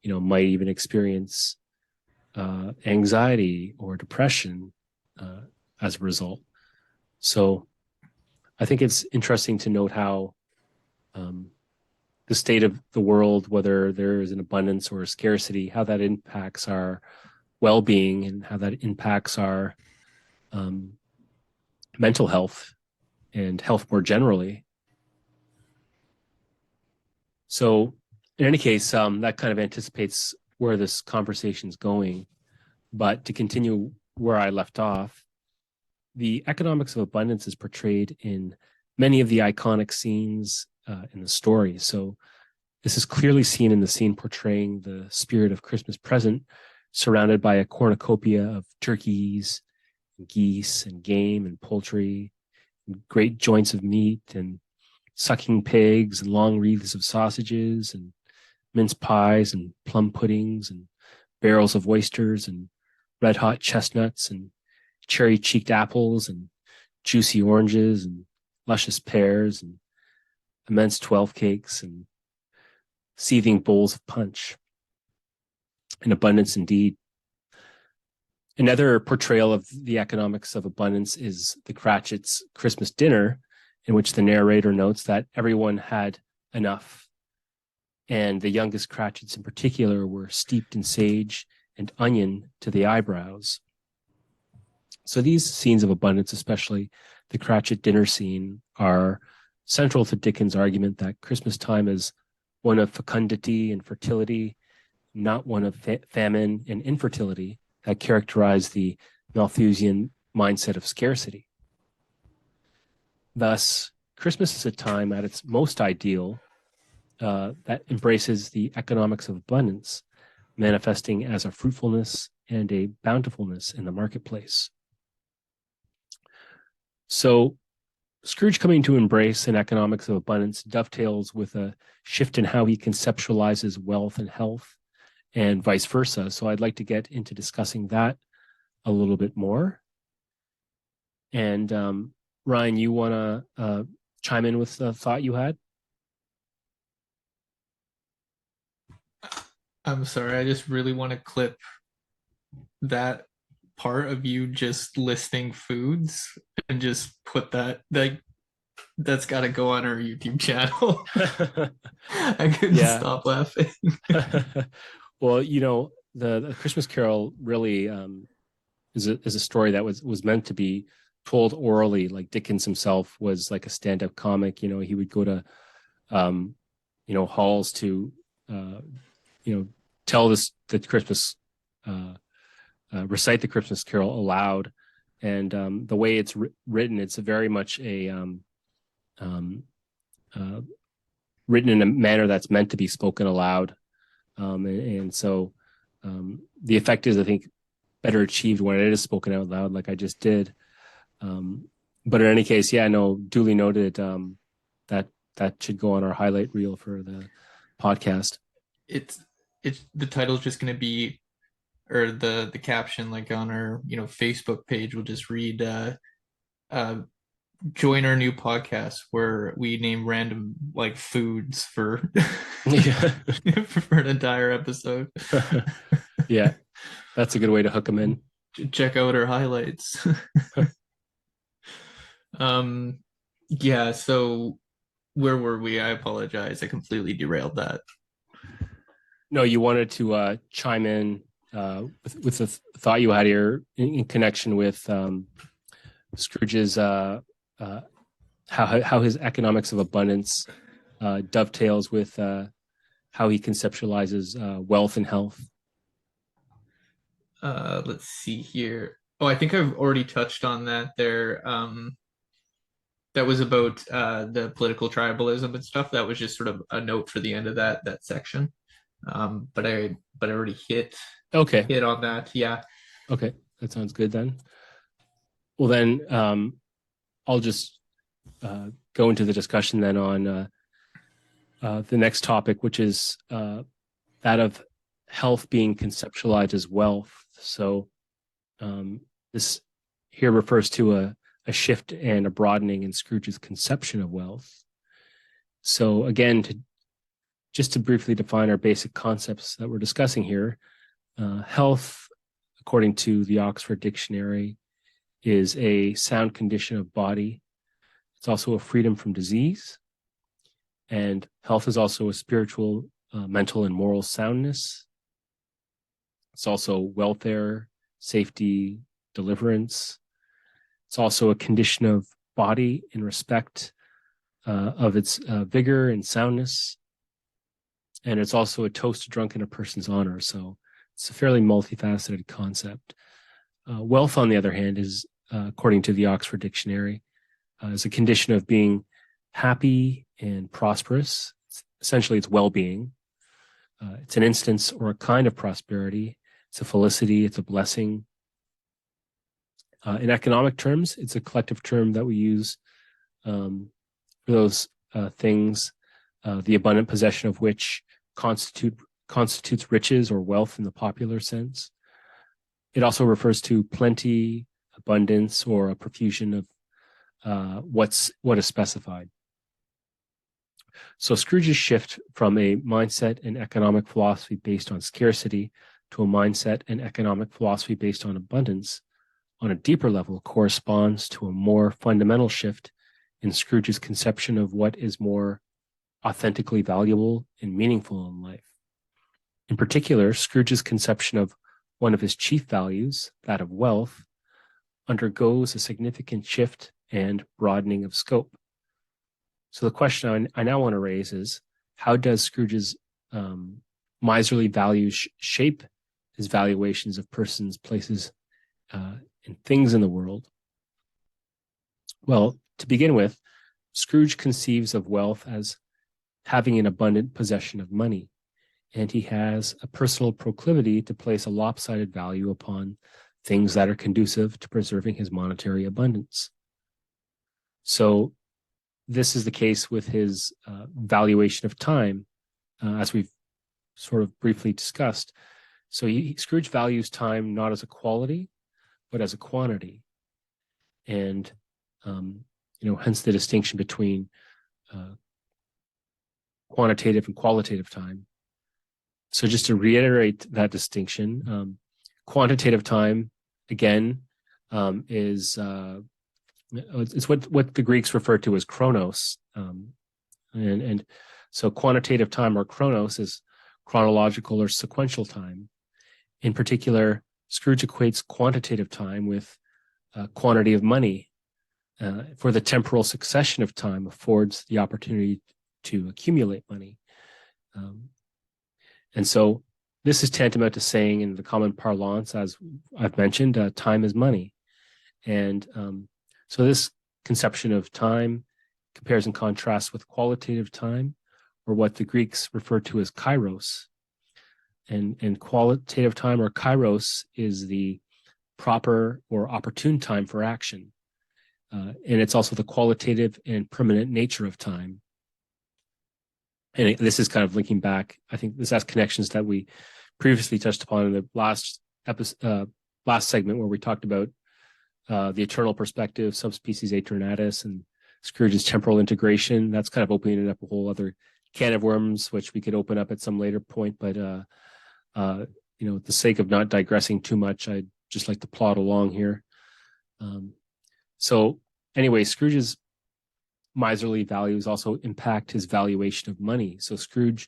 might even experience anxiety or depression uh, as a result. So I think it's interesting to note how um, the state of the world, whether there is an abundance or a scarcity, how that impacts our well-being and how that impacts our mental health and health more generally. So in any case, that kind of anticipates where this conversation is going. But to continue where I left off, the economics of abundance is portrayed in many of the iconic scenes in the story. So this is clearly seen in the scene portraying the spirit of Christmas present, surrounded by a cornucopia of turkeys, and geese, and game, and poultry, and great joints of meat, and sucking pigs, and long wreaths of sausages, and mince pies, and plum puddings, and barrels of oysters, and red hot chestnuts, and cherry cheeked apples, and juicy oranges, and luscious pears, and immense 12 cakes, and seething bowls of punch. In abundance indeed. Another portrayal of the economics of abundance is the Cratchit's Christmas dinner, in which the narrator notes that everyone had enough, and the youngest Cratchits in particular were steeped in sage and onion to the eyebrows. So these scenes of abundance, especially the Cratchit dinner scene, are central to Dickens' argument that Christmas time is one of fecundity and fertility, not one of famine and infertility that characterize the Malthusian mindset of scarcity. Thus, Christmas is a time at its most ideal that embraces the economics of abundance, manifesting as a fruitfulness and a bountifulness in the marketplace. So Scrooge coming to embrace an economics of abundance dovetails with a shift in how he conceptualizes wealth and health, and vice versa. So I'd like to get into discussing that a little bit more. And Ryan, you want to chime in with the thought you had? I'm sorry, I just really want to clip that part of you just listing foods and just put that's got to go on our YouTube channel. I couldn't stop laughing. Well, the Christmas Carol really is a story that was meant to be told orally. Like Dickens himself was like a stand-up comic. He would go to halls to tell the Christmas recite the Christmas Carol aloud, and the way it's written, it's very much a written in a manner that's meant to be spoken aloud. And so the effect is, I think, better achieved when it is spoken out loud, like I just did. But in any case, duly noted. That should go on our highlight reel for the podcast. It's the title's just going to be, or the caption, like on our Facebook page, will just read join our new podcast where we name random like foods for for an entire episode. Yeah, that's a good way to hook them in. Check out our highlights. So where were we? I apologize, I completely derailed that. No, you wanted to chime in with the thought you had here in connection with Scrooge's how his economics of abundance dovetails with how he conceptualizes wealth and health. Let's see here. Oh, I think I've already touched on that there. That was about the political tribalism and stuff. That was just sort of a note for the end of that section. But I already hit on that. Yeah. Okay, that sounds good then. Well, then I'll just go into the discussion then on the next topic, which is that of health being conceptualized as wealth. So this here refers to a shift and a broadening in Scrooge's conception of wealth. So again, just to briefly define our basic concepts that we're discussing here, health, according to the Oxford Dictionary, is a sound condition of body. It's also a freedom from disease. And health is also a spiritual, mental, and moral soundness. It's also welfare, safety, deliverance. It's also a condition of body in respect of its vigor and soundness. And it's also a toast drunk in a person's honor. So it's a fairly multifaceted concept. Wealth, on the other hand, is, according to the Oxford Dictionary, is a condition of being happy and prosperous. Essentially, it's well-being. It's an instance or a kind of prosperity. It's a felicity. It's a blessing. In economic terms, it's a collective term that we use for those things, the abundant possession of which constitutes riches or wealth in the popular sense. It also refers to plenty, abundance, or a profusion of what is specified. So Scrooge's shift from a mindset and economic philosophy based on scarcity to a mindset and economic philosophy based on abundance on a deeper level corresponds to a more fundamental shift in Scrooge's conception of what is more authentically valuable and meaningful in life. In particular, Scrooge's conception of one of his chief values, that of wealth, undergoes a significant shift and broadening of scope. So the question I now want to raise is, how does Scrooge's miserly values shape his valuations of persons, places, and things in the world? Well, to begin with, Scrooge conceives of wealth as having an abundant possession of money, and he has a personal proclivity to place a lopsided value upon things that are conducive to preserving his monetary abundance. So this is the case with his valuation of time, as we've sort of briefly discussed. So Scrooge values time not as a quality, but as a quantity. And, hence the distinction between quantitative and qualitative time. So just to reiterate that distinction, quantitative time, again, is it's what the Greeks refer to as Chronos. And so quantitative time, or Chronos, is chronological or sequential time. In particular, Scrooge equates quantitative time with quantity of money, for the temporal succession of time affords the opportunity to accumulate money. And so this is tantamount to saying, in the common parlance, as I've mentioned, time is money. And so this conception of time compares and contrasts with qualitative time, or what the Greeks refer to as Kairos. And qualitative time, or Kairos, is the proper or opportune time for action. And it's also the qualitative and permanent nature of time. And this is kind of linking back. I think this has connections that we previously touched upon in the last segment, where we talked about the eternal perspective, subspecies aeternatus, and Scrooge's temporal integration. That's kind of opening up a whole other can of worms, which we could open up at some later point. But at the sake of not digressing too much, I'd just like to plod along here. So anyway, Scrooge's miserly values also impact his valuation of money. So Scrooge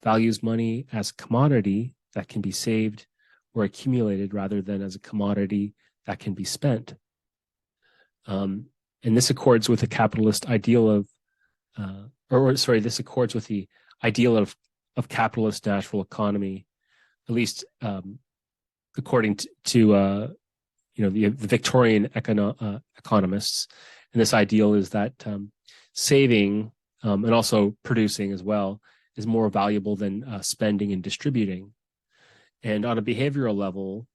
values money as a commodity that can be saved or accumulated, rather than as a commodity that can be spent. And this accords with the capitalist ideal of, this accords with the ideal of capitalist natural economy, at least according to the Victorian economists. And this ideal is that saving and also producing as well is more valuable than spending and distributing. And on a behavioral level,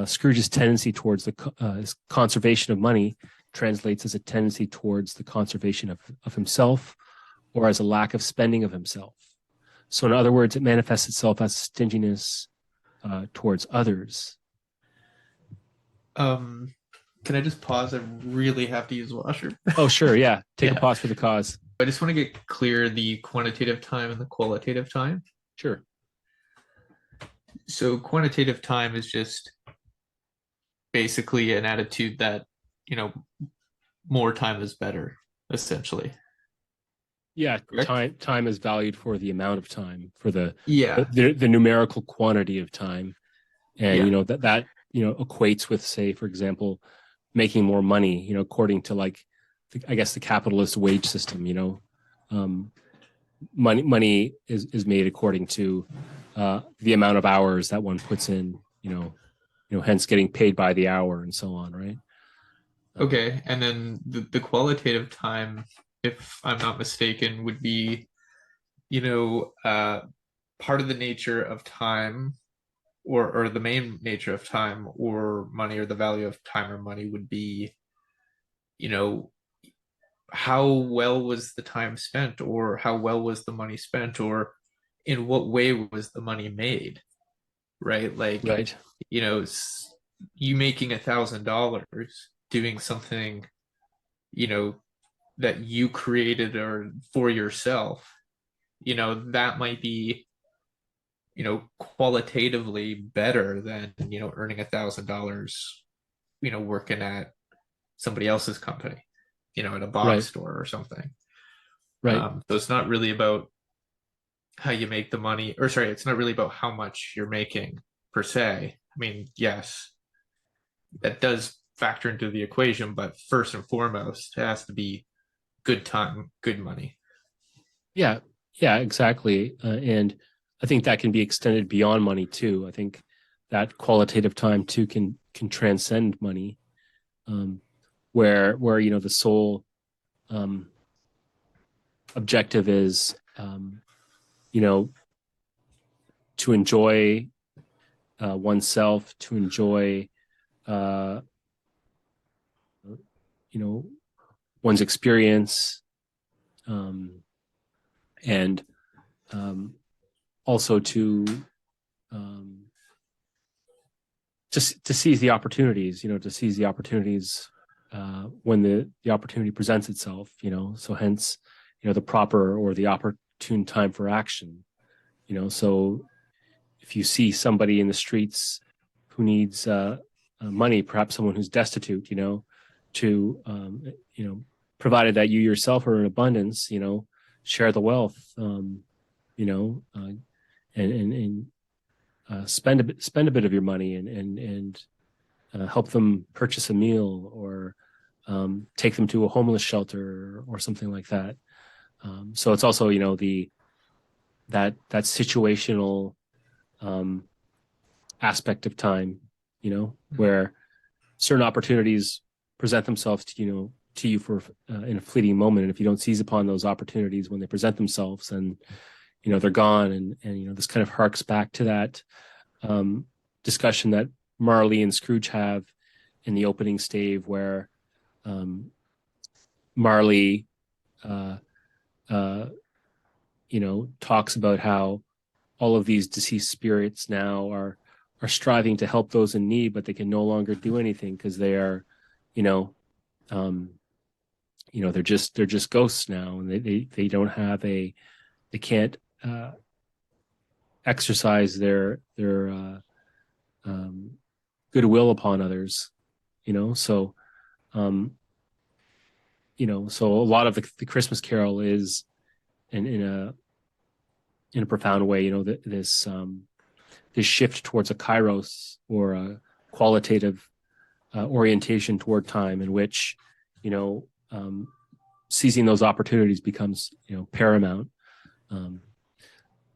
Scrooge's tendency towards his conservation of money translates as a tendency towards the conservation of himself, or as a lack of spending of himself. So in other words, it manifests itself as stinginess towards others. Can I just pause? I really have to use the washroom. Oh, sure. Yeah. Take a pause for the cause. I just want to get clear the quantitative time and the qualitative time. Sure. So quantitative time is just basically an attitude that, more time is better, essentially. Yeah. Time is valued for the amount of time, for the numerical quantity of time. And, that equates with, say, for example, making more money, according to like, I guess the capitalist wage system, money is made according to the amount of hours that one puts in, hence getting paid by the hour and so on, right? Okay, and then the qualitative time, if I'm not mistaken, would be, you know, uh, part of the nature of time, or the main nature of time or money, or the value of time or money would be, you know, how well was the time spent, or how well was the money spent, or in what way was the money made, right? Like, Right. you know, you making $1,000 doing something, you know, that you created or for yourself, that might be, qualitatively better than, earning $1,000, working at somebody else's company, at a box Right. store or something. Right. So it's not really about how you make the money, or sorry, it's not really about how much you're making per se. I mean, yes, that does factor into the equation, but first and foremost, it has to be good time, good money. Yeah. Yeah, exactly. And I think that can be extended beyond money too. I think that qualitative time too can transcend money, um, where the sole um, objective is you know to enjoy oneself, to enjoy uh, you know one's experience, um, and um, also um, to seize the opportunities, to seize the opportunities when the opportunity presents itself, so hence, the proper or the opportune time for action, so if you see somebody in the streets who needs money, perhaps someone who's destitute, to, provided that you yourself are in abundance, share the wealth, you know, and spend a bit of your money and help them purchase a meal or take them to a homeless shelter or something like that. So it's also, that situational um, aspect of time, where certain opportunities present themselves to you for in a fleeting moment, and if you don't seize upon those opportunities when they present themselves, and they're gone, and this kind of harks back to that discussion that Marley and Scrooge have in the opening stave, where Marley uh, uh, talks about how all of these deceased spirits now are striving to help those in need, but they can no longer do anything because they are, you know, um, they're just ghosts now, and they don't have they can't exercise their goodwill upon others, so um, so a lot of the Christmas Carol is in a profound way, this shift towards a Kairos or a qualitative orientation toward time, in which you know um, seizing those opportunities becomes paramount.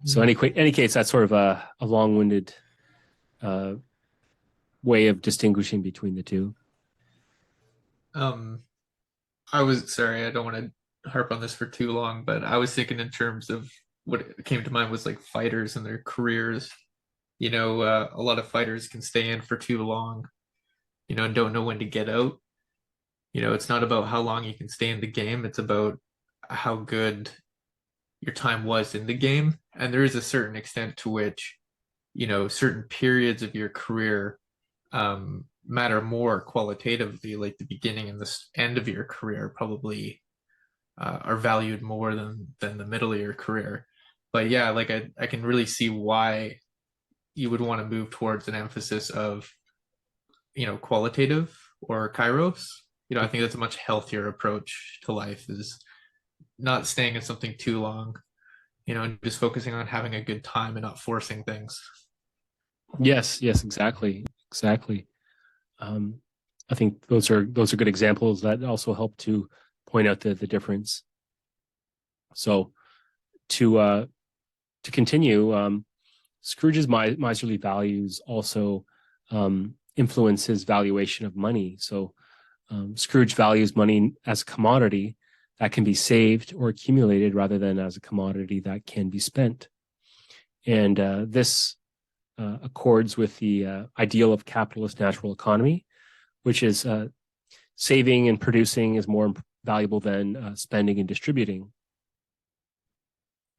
So any case, that's sort of a long-winded uh, way of distinguishing between the two. Um, I was sorry, I don't want to harp on this for too long, but I was thinking in terms of what came to mind was like fighters and their careers. A lot of fighters can stay in for too long, and don't know when to get out. It's not about how long you can stay in the game, it's about how good your time was in the game. And there is a certain extent to which, certain periods of your career matter more qualitatively, like the beginning and the end of your career probably are valued more than the middle of your career. But yeah, like I can really see why you would want to move towards an emphasis of, qualitative or Kairos. I think that's a much healthier approach to life, is not staying in something too long, and just focusing on having a good time and not forcing things. Yes, exactly. Um, I think those are good examples that also help to point out the difference. So to continue, Scrooge's miserly values also influence his valuation of money. So Scrooge values money as a commodity that can be saved or accumulated rather than as a commodity that can be spent. And this accords with the ideal of capitalist natural economy, which is saving and producing is more valuable than spending and distributing.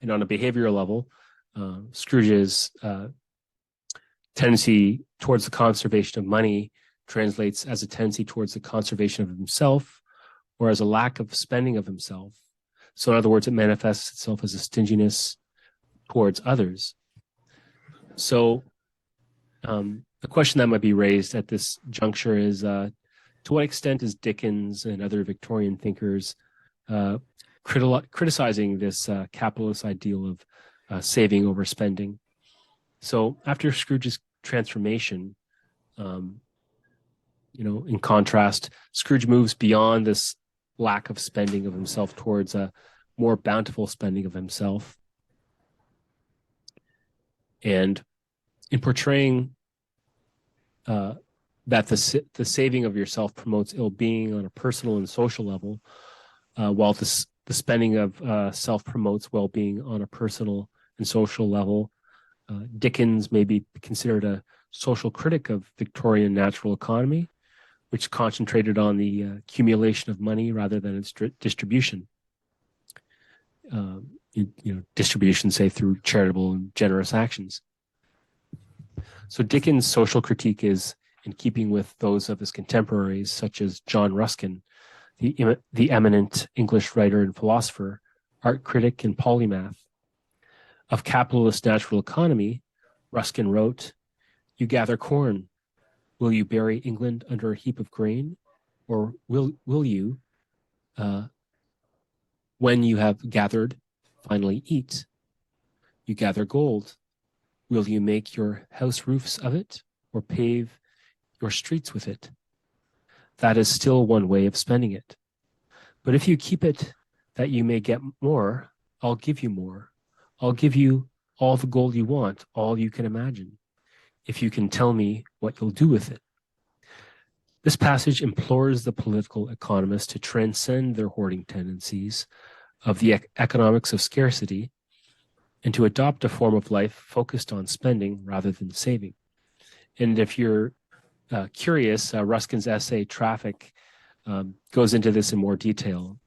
And on a behavioral level, Scrooge's tendency towards the conservation of money translates as a tendency towards the conservation of himself or as a lack of spending of himself. So in other words, it manifests itself as a stinginess towards others. So the question that might be raised at this juncture is, to what extent is Dickens and other Victorian thinkers criticizing this capitalist ideal of saving over spending? So after Scrooge's transformation, in contrast, Scrooge moves beyond this lack of spending of himself towards a more bountiful spending of himself. And in portraying that the saving of yourself promotes ill-being on a personal and social level, while the spending of self promotes well-being on a personal and social level, Dickens may be considered a social critic of Victorian natural economy, which concentrated on the accumulation of money rather than its distribution. Distribution, say, through charitable and generous actions. So Dickens' social critique is in keeping with those of his contemporaries, such as John Ruskin, the eminent English writer and philosopher, art critic, and polymath. Of capitalist natural economy, Ruskin wrote, "You gather corn. Will you bury England under a heap of grain? Or will you, when you have gathered, finally eat? You gather gold. Will you make your house roofs of it, or pave your streets with it? That is still one way of spending it. But if you keep it that you may get more, I'll give you more. I'll give you all the gold you want, all you can imagine, if you can tell me what you'll do with it." This passage implores the political economists to transcend their hoarding tendencies of the economics of scarcity and to adopt a form of life focused on spending rather than saving. And if you're curious, Ruskin's essay, Traffic, goes into this in more detail.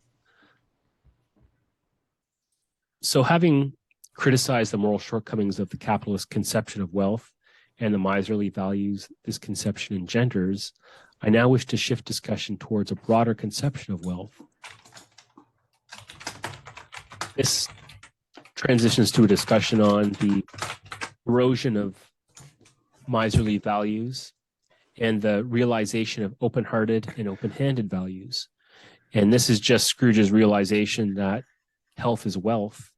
So having criticized the moral shortcomings of the capitalist conception of wealth and the miserly values this conception engenders, I now wish to shift discussion towards a broader conception of wealth. This transitions to a discussion on the erosion of miserly values and the realization of open-hearted and open-handed values. And this is just Scrooge's realization that health is wealth.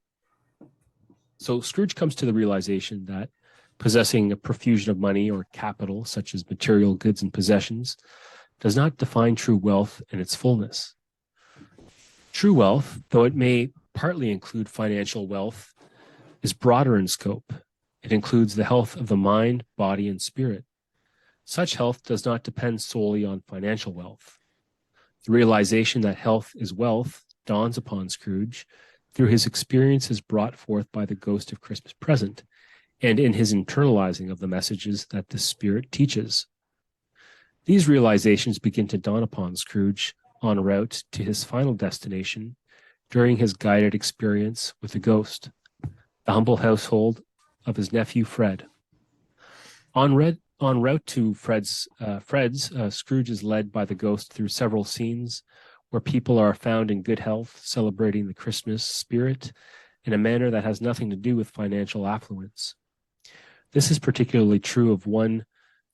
So Scrooge comes to the realization that possessing a profusion of money or capital, such as material goods and possessions, does not define true wealth in its fullness. True wealth, though it may partly include financial wealth, is broader in scope. It includes the health of the mind, body, and spirit. Such health does not depend solely on financial wealth. The realization that health is wealth dawns upon Scrooge through his experiences brought forth by the ghost of Christmas present, and in his internalizing of the messages that the Spirit teaches. These realizations begin to dawn upon Scrooge en route to his final destination during his guided experience with the ghost, the humble household of his nephew Fred. En route to Fred's, Scrooge is led by the ghost through several scenes where people are found in good health, celebrating the Christmas spirit in a manner that has nothing to do with financial affluence. This is particularly true of one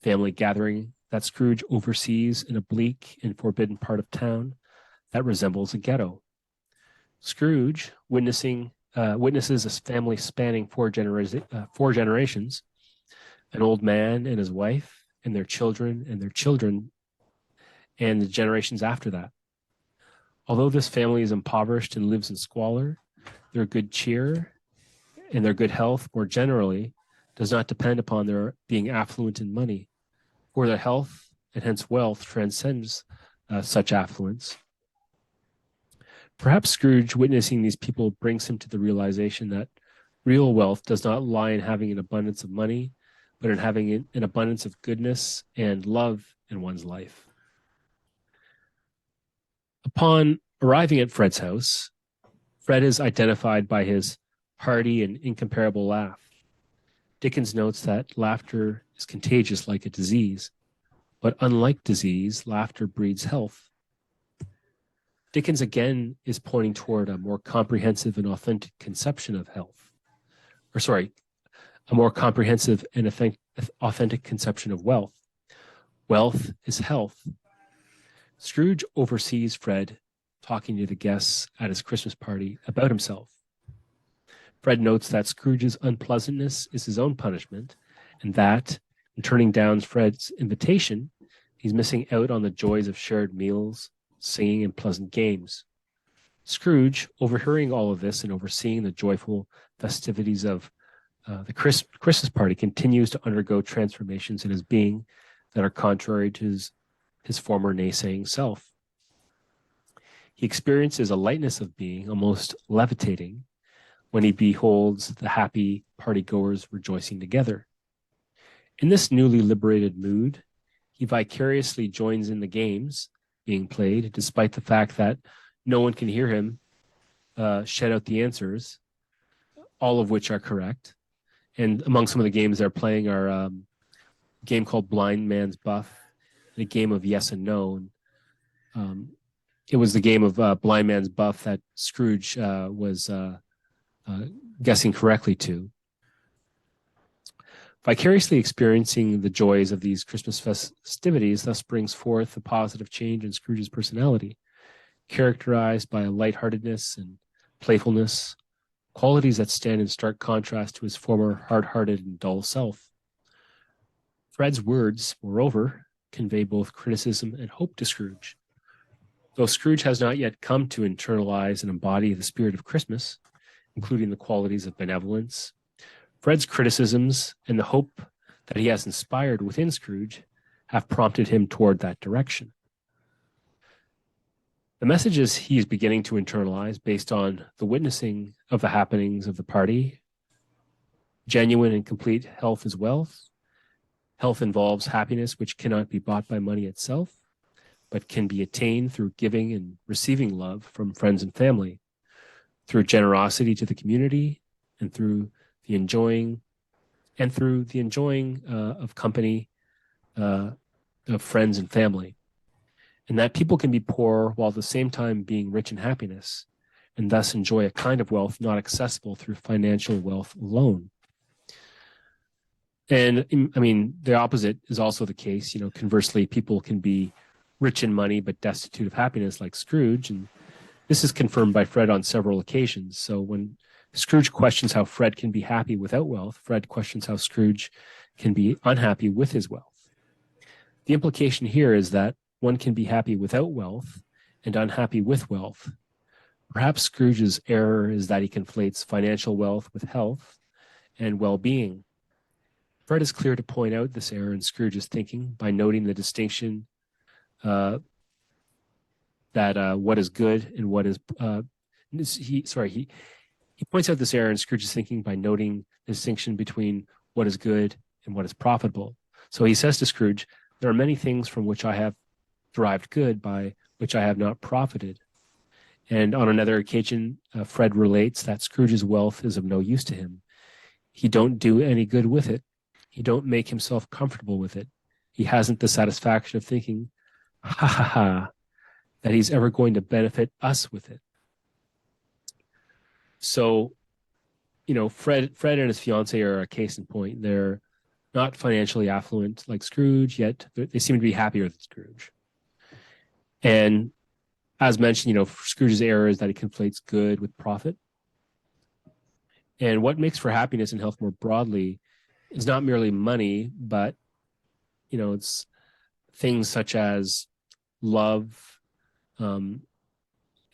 family gathering that Scrooge oversees in a bleak and forbidden part of town that resembles a ghetto. Scrooge, witnesses a family spanning four generations, an old man and his wife, and their children, and the generations after that. Although this family is impoverished and lives in squalor, their good cheer and their good health more generally does not depend upon their being affluent in money, for their health and hence wealth transcends such affluence. Perhaps Scrooge, witnessing these people, brings him to the realization that real wealth does not lie in having an abundance of money, but in having an abundance of goodness and love in one's life. Upon arriving at Fred's house, Fred is identified by his hearty and incomparable laugh. Dickens notes that laughter is contagious like a disease, but unlike disease, laughter breeds health. Dickens again is pointing toward a more comprehensive and authentic conception of health. A more comprehensive and authentic conception of wealth. Wealth is health. Scrooge oversees Fred talking to the guests at his Christmas party about himself. Fred notes that Scrooge's unpleasantness is his own punishment, and that, in turning down Fred's invitation, he's missing out on the joys of shared meals, singing, and pleasant games. Scrooge, overhearing all of this and overseeing the joyful festivities of the Christmas party, continues to undergo transformations in his being that are contrary to his former naysaying self. He experiences a lightness of being, almost levitating, when he beholds the happy partygoers rejoicing together. In this newly liberated mood, he vicariously joins in the games being played, despite the fact that no one can hear him shout out the answers, all of which are correct. And among some of the games they're playing are a game called Blind Man's Buff, and a game of Yes and No. It was the game of Blind Man's Buff that Scrooge was guessing correctly to. Vicariously experiencing the joys of these Christmas festivities thus brings forth a positive change in Scrooge's personality, characterized by a lightheartedness and playfulness, qualities that stand in stark contrast to his former hard-hearted and dull self. Fred's words, moreover, convey both criticism and hope to Scrooge. Though Scrooge has not yet come to internalize and embody the spirit of Christmas, including the qualities of benevolence, Fred's criticisms and the hope that he has inspired within Scrooge have prompted him toward that direction. The messages he is beginning to internalize based on the witnessing of the happenings of the party: genuine and complete health is wealth. Health involves happiness which cannot be bought by money itself, but can be attained through giving and receiving love from friends and family, through generosity to the community, and through the enjoying of company of friends and family. And that people can be poor while at the same time being rich in happiness, and thus enjoy a kind of wealth not accessible through financial wealth alone. And I mean, the opposite is also the case. You know, conversely, people can be rich in money but destitute of happiness, like Scrooge. And this is confirmed by Fred on several occasions. So when Scrooge questions how Fred can be happy without wealth, Fred questions how Scrooge can be unhappy with his wealth. The implication here is that one can be happy without wealth and unhappy with wealth. Perhaps Scrooge's error is that he conflates financial wealth with health and well-being. Fred is clear to point out this error in Scrooge's thinking by noting the distinction that what is good and what is he points out this error in Scrooge's thinking by noting the distinction between what is good and what is profitable. So he says to Scrooge, "There are many things from which I have derived good, by which I have not profited." And on another occasion, Fred relates that Scrooge's wealth is of no use to him. He don't do any good with it. He don't make himself comfortable with it. He hasn't the satisfaction of thinking, ha ha ha, that he's ever going to benefit us with it. So, you know, Fred and his fiancée are a case in point. They're not financially affluent like Scrooge, yet they seem to be happier than Scrooge. And as mentioned, you know, Scrooge's error is that he conflates good with profit. And what makes for happiness and health more broadly is not merely money, but, you know, it's things such as love, and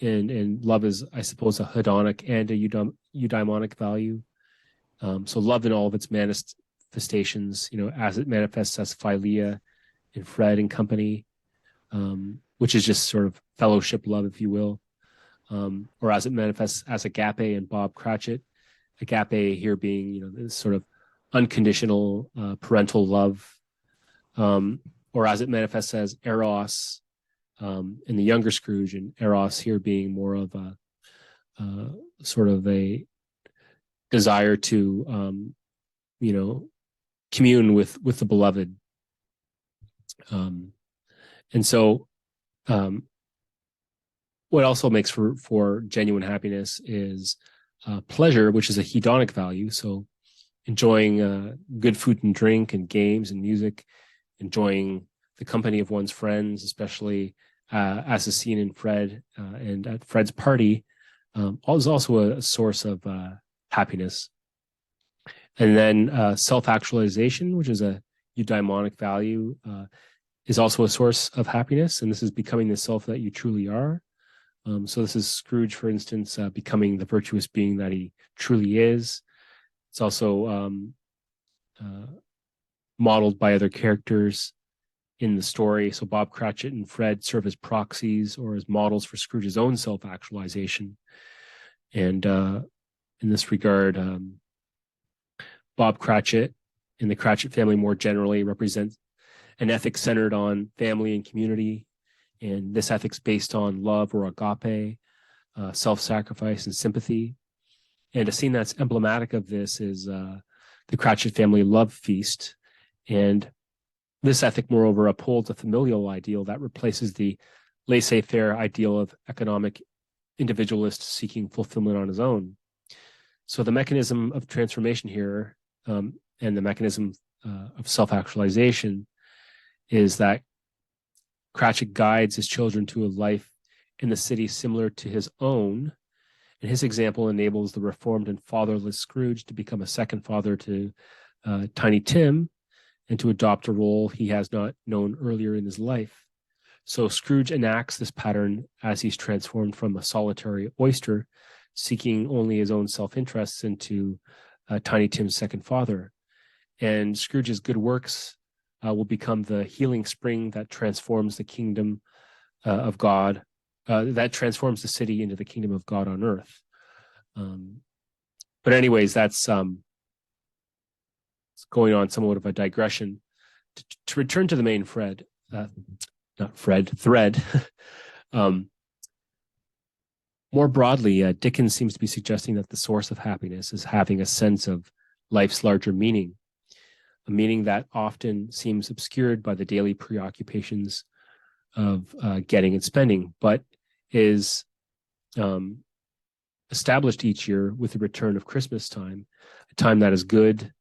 love is, I suppose, a hedonic and a eudaimonic value. So love in all of its manifestations, as it manifests as philia in Fred and company, which is just sort of fellowship love, if you will, or as it manifests as agape in Bob Cratchit. Agape here being, this sort of unconditional parental love, or as it manifests as eros in the younger Scrooge, and eros here being more of a sort of a desire to, commune with the beloved. And so what also makes for genuine happiness is pleasure, which is a hedonic value. So enjoying good food and drink and games and music, enjoying the company of one's friends, especially as is seen in Fred and at Fred's party, is also a source of happiness. And then self-actualization, which is a eudaimonic value, is also a source of happiness. And this is becoming the self that you truly are. So this is Scrooge, for instance, becoming the virtuous being that he truly is. It's also modeled by other characters in the story. So Bob Cratchit and Fred serve as proxies or as models for Scrooge's own self-actualization. And in this regard, Bob Cratchit and the Cratchit family more generally represent an ethic centered on family and community. And this ethic's based on love or agape, self-sacrifice and sympathy. And a scene that's emblematic of this is the Cratchit family love feast. And this ethic, moreover, upholds a familial ideal that replaces the laissez-faire ideal of economic individualist seeking fulfillment on his own. So the mechanism of transformation here and the mechanism of self-actualization is that Cratchit guides his children to a life in the city similar to his own, and his example enables the reformed and fatherless Scrooge to become a second father to Tiny Tim and to adopt a role he has not known earlier in his life. So Scrooge enacts this pattern as he's transformed from a solitary oyster, seeking only his own self-interests, into Tiny Tim's second father. And Scrooge's good works will become the healing spring that transforms the kingdom of God, that transforms the city into the kingdom of God on earth. But anyways, that's going on somewhat of a digression. To return to the main thread, more broadly, Dickens seems to be suggesting that the source of happiness is having a sense of life's larger meaning, a meaning that often seems obscured by the daily preoccupations of getting and spending, but is established each year with the return of Christmas time, a time that is good,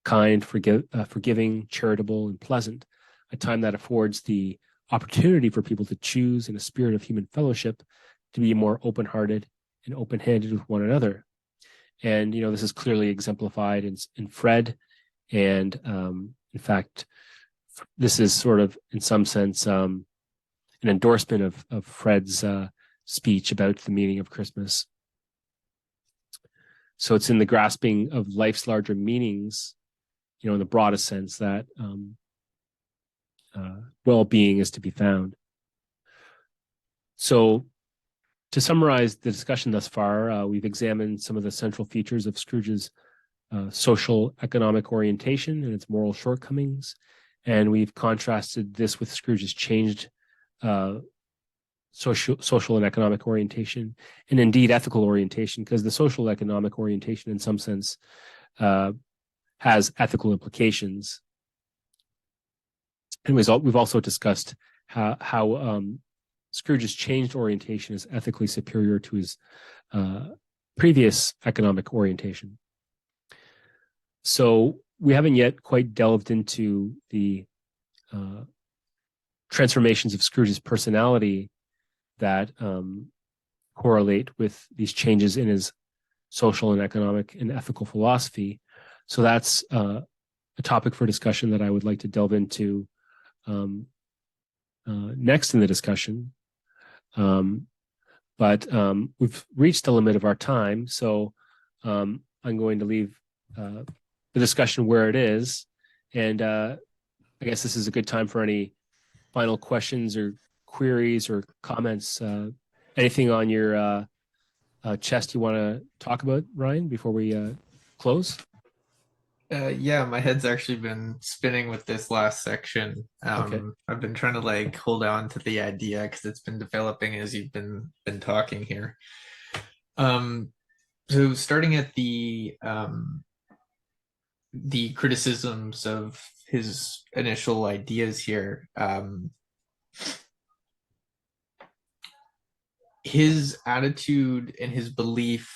kind, forgiving, charitable, and pleasant, a time that affords the opportunity for people to choose in a spirit of human fellowship to be more open-hearted and open-handed with one another. And, this is clearly exemplified in Fred. And in fact, this is sort of, in some sense, an endorsement of Fred's speech about the meaning of Christmas. So it's in the grasping of life's larger meanings, in the broadest sense, that well-being is to be found. So to summarize the discussion thus far, we've examined some of the central features of Scrooge's social economic orientation and its moral shortcomings. And we've contrasted this with Scrooge's changed social and economic orientation, and indeed ethical orientation, because the social economic orientation in some sense has ethical implications. And we've also discussed how Scrooge's changed orientation is ethically superior to his previous economic orientation. So we haven't yet quite delved into the transformations of Scrooge's personality that correlate with these changes in his social and economic and ethical philosophy. So that's a topic for discussion that I would like to delve into next in the discussion. But we've reached the limit of our time, so I'm going to leave the discussion where it is. And I guess this is a good time for any final questions or queries or comments. Anything on your chest you want to talk about, Ryan, before we close? Yeah, my head's actually been spinning with this last section. Okay. I've been trying to like hold on to the idea because it's been developing as you've been talking here. So starting at the criticisms of his initial ideas here, his attitude and his belief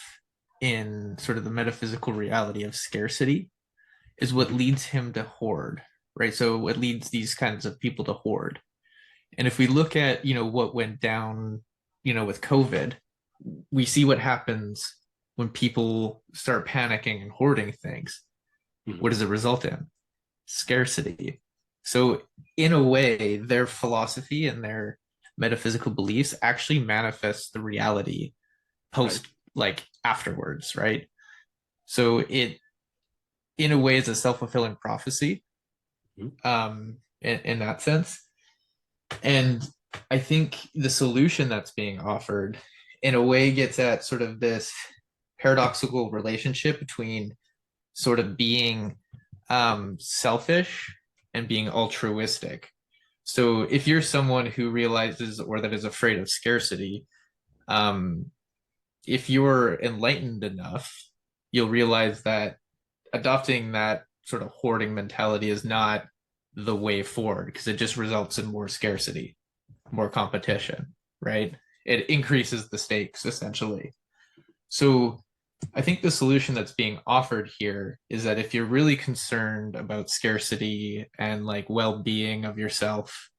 in sort of the metaphysical reality of scarcity is what leads him to hoard, right? So what leads these kinds of people to hoard. And if we look at, what went down, with COVID, we see what happens when people start panicking and hoarding things. What does it result in? Scarcity. So in a way, their philosophy and their metaphysical beliefs actually manifest the reality post, like afterwards, right? So it, in a way, is a self-fulfilling prophecy, in that sense. And I think the solution that's being offered, in a way, gets at sort of this paradoxical relationship between sort of being selfish and being altruistic. So if you're someone who realizes or that is afraid of scarcity, if you're enlightened enough, you'll realize that adopting that sort of hoarding mentality is not the way forward because it just results in more scarcity, more competition, right? It increases the stakes essentially. So I think the solution that's being offered here is that if you're really concerned about scarcity and like well-being of yourself,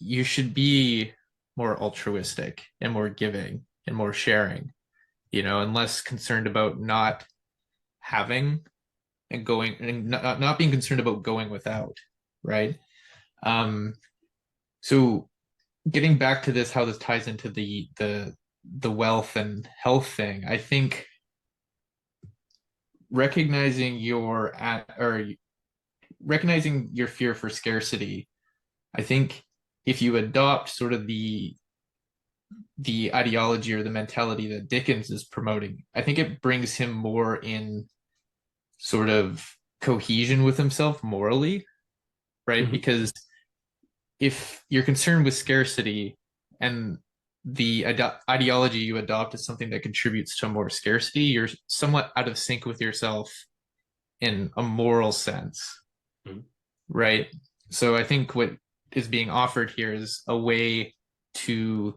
you should be more altruistic and more giving and more sharing, and less concerned about not having and going and not being concerned about going without, right? So getting back to this, how this ties into the wealth and health thing, I think recognizing recognizing your fear for scarcity, I think if you adopt sort of the ideology or the mentality that Dickens is promoting, I think it brings him more in sort of cohesion with himself morally, right? Because if you're concerned with scarcity and the ideology you adopt is something that contributes to more scarcity, you're somewhat out of sync with yourself in a moral sense, right? So I think what is being offered here is a way to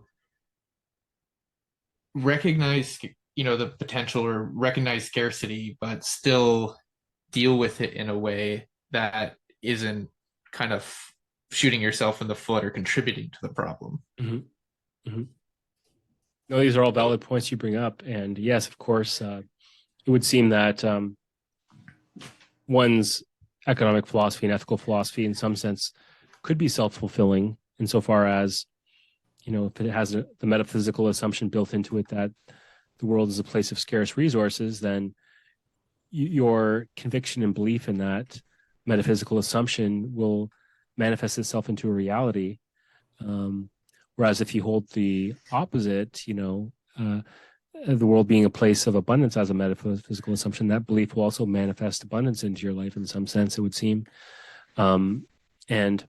recognize, the potential or recognize scarcity, but still deal with it in a way that isn't kind of shooting yourself in the foot or contributing to the problem. No, these are all valid points you bring up. And yes, of course, it would seem that one's economic philosophy and ethical philosophy, in some sense, could be self-fulfilling insofar as, if it has the metaphysical assumption built into it that the world is a place of scarce resources, then your conviction and belief in that metaphysical assumption will manifest itself into a reality. Whereas if you hold the opposite, the world being a place of abundance as a metaphysical assumption, that belief will also manifest abundance into your life in some sense, it would seem. And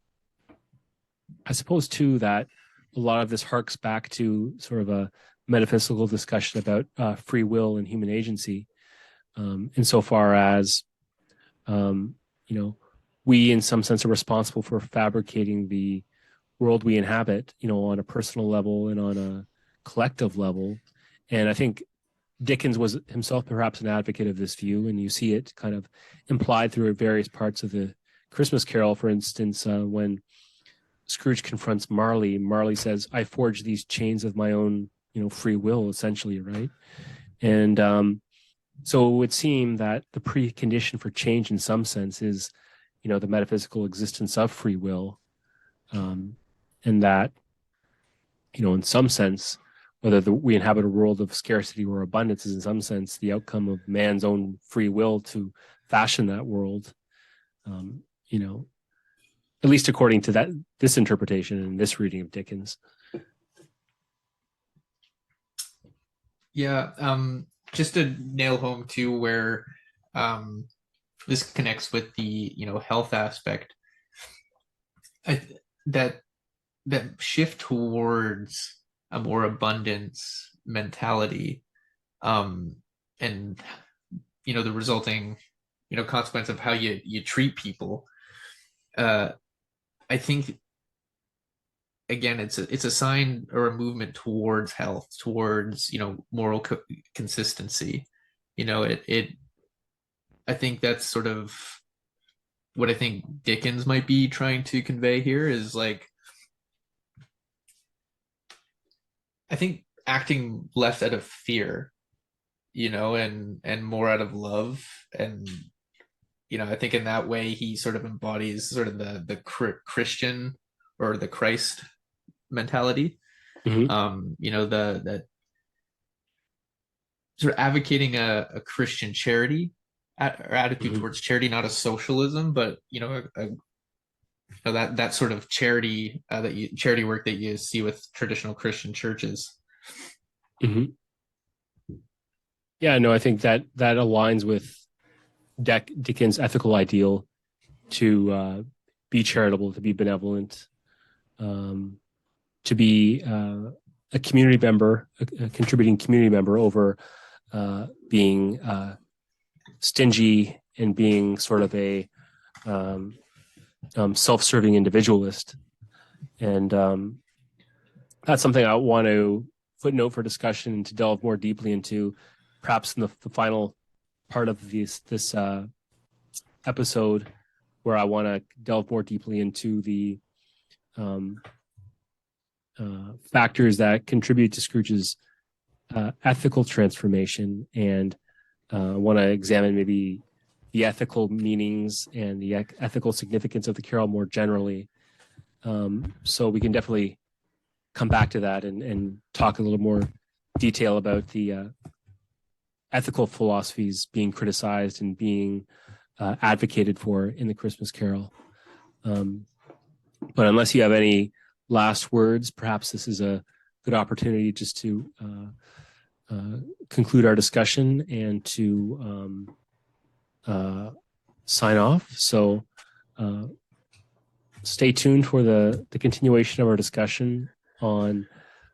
I suppose, too, that a lot of this harks back to sort of a metaphysical discussion about free will and human agency, insofar as, we in some sense are responsible for fabricating the world we inhabit, on a personal level and on a collective level. And I think Dickens was himself perhaps an advocate of this view, and you see it kind of implied through various parts of the Christmas Carol. For instance, when Scrooge confronts Marley, Marley says, "I forged these chains of my own, free will," essentially, right? And so it would seem that the precondition for change in some sense is, the metaphysical existence of free will. and that, in some sense, whether we inhabit a world of scarcity or abundance is in some sense the outcome of man's own free will to fashion that world, at least according to this interpretation and this reading of Dickens. Yeah, just to nail home too where this connects with the health aspect. That shift towards a more abundance mentality, and the resulting consequence of how you treat people. I think again it's a sign or a movement towards health, towards moral consistency. I think that's sort of what I think Dickens might be trying to convey here is like, I think acting less out of fear, and more out of love. And, I think in that way, he sort of embodies sort of the Christian or the Christ mentality. That sort of advocating a Christian charity or attitude towards charity, not a socialism, but that sort of charity charity work that you see with traditional Christian churches. Yeah, no, I think that aligns with Dickens' ethical ideal to be charitable, to be benevolent, to be a community member, a contributing community member over being stingy and being sort of a self-serving individualist. And that's something I want to footnote for discussion and to delve more deeply into, perhaps in the final part of this episode, where I want to delve more deeply into the factors that contribute to Scrooge's ethical transformation, and want to examine maybe the ethical meanings and the ethical significance of the carol more generally. So we can definitely come back to that and talk a little more detail about the ethical philosophies being criticized and being advocated for in the Christmas Carol. But unless you have any last words, perhaps this is a good opportunity just to conclude our discussion and to sign off. So stay tuned for the continuation of our discussion on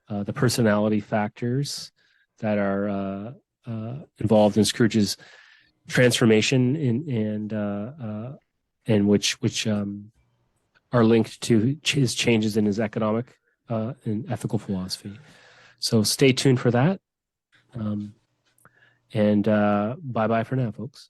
the personality factors that are involved in Scrooge's transformation and which are linked to his changes in his economic and ethical philosophy. So stay tuned for that. And bye-bye for now, folks.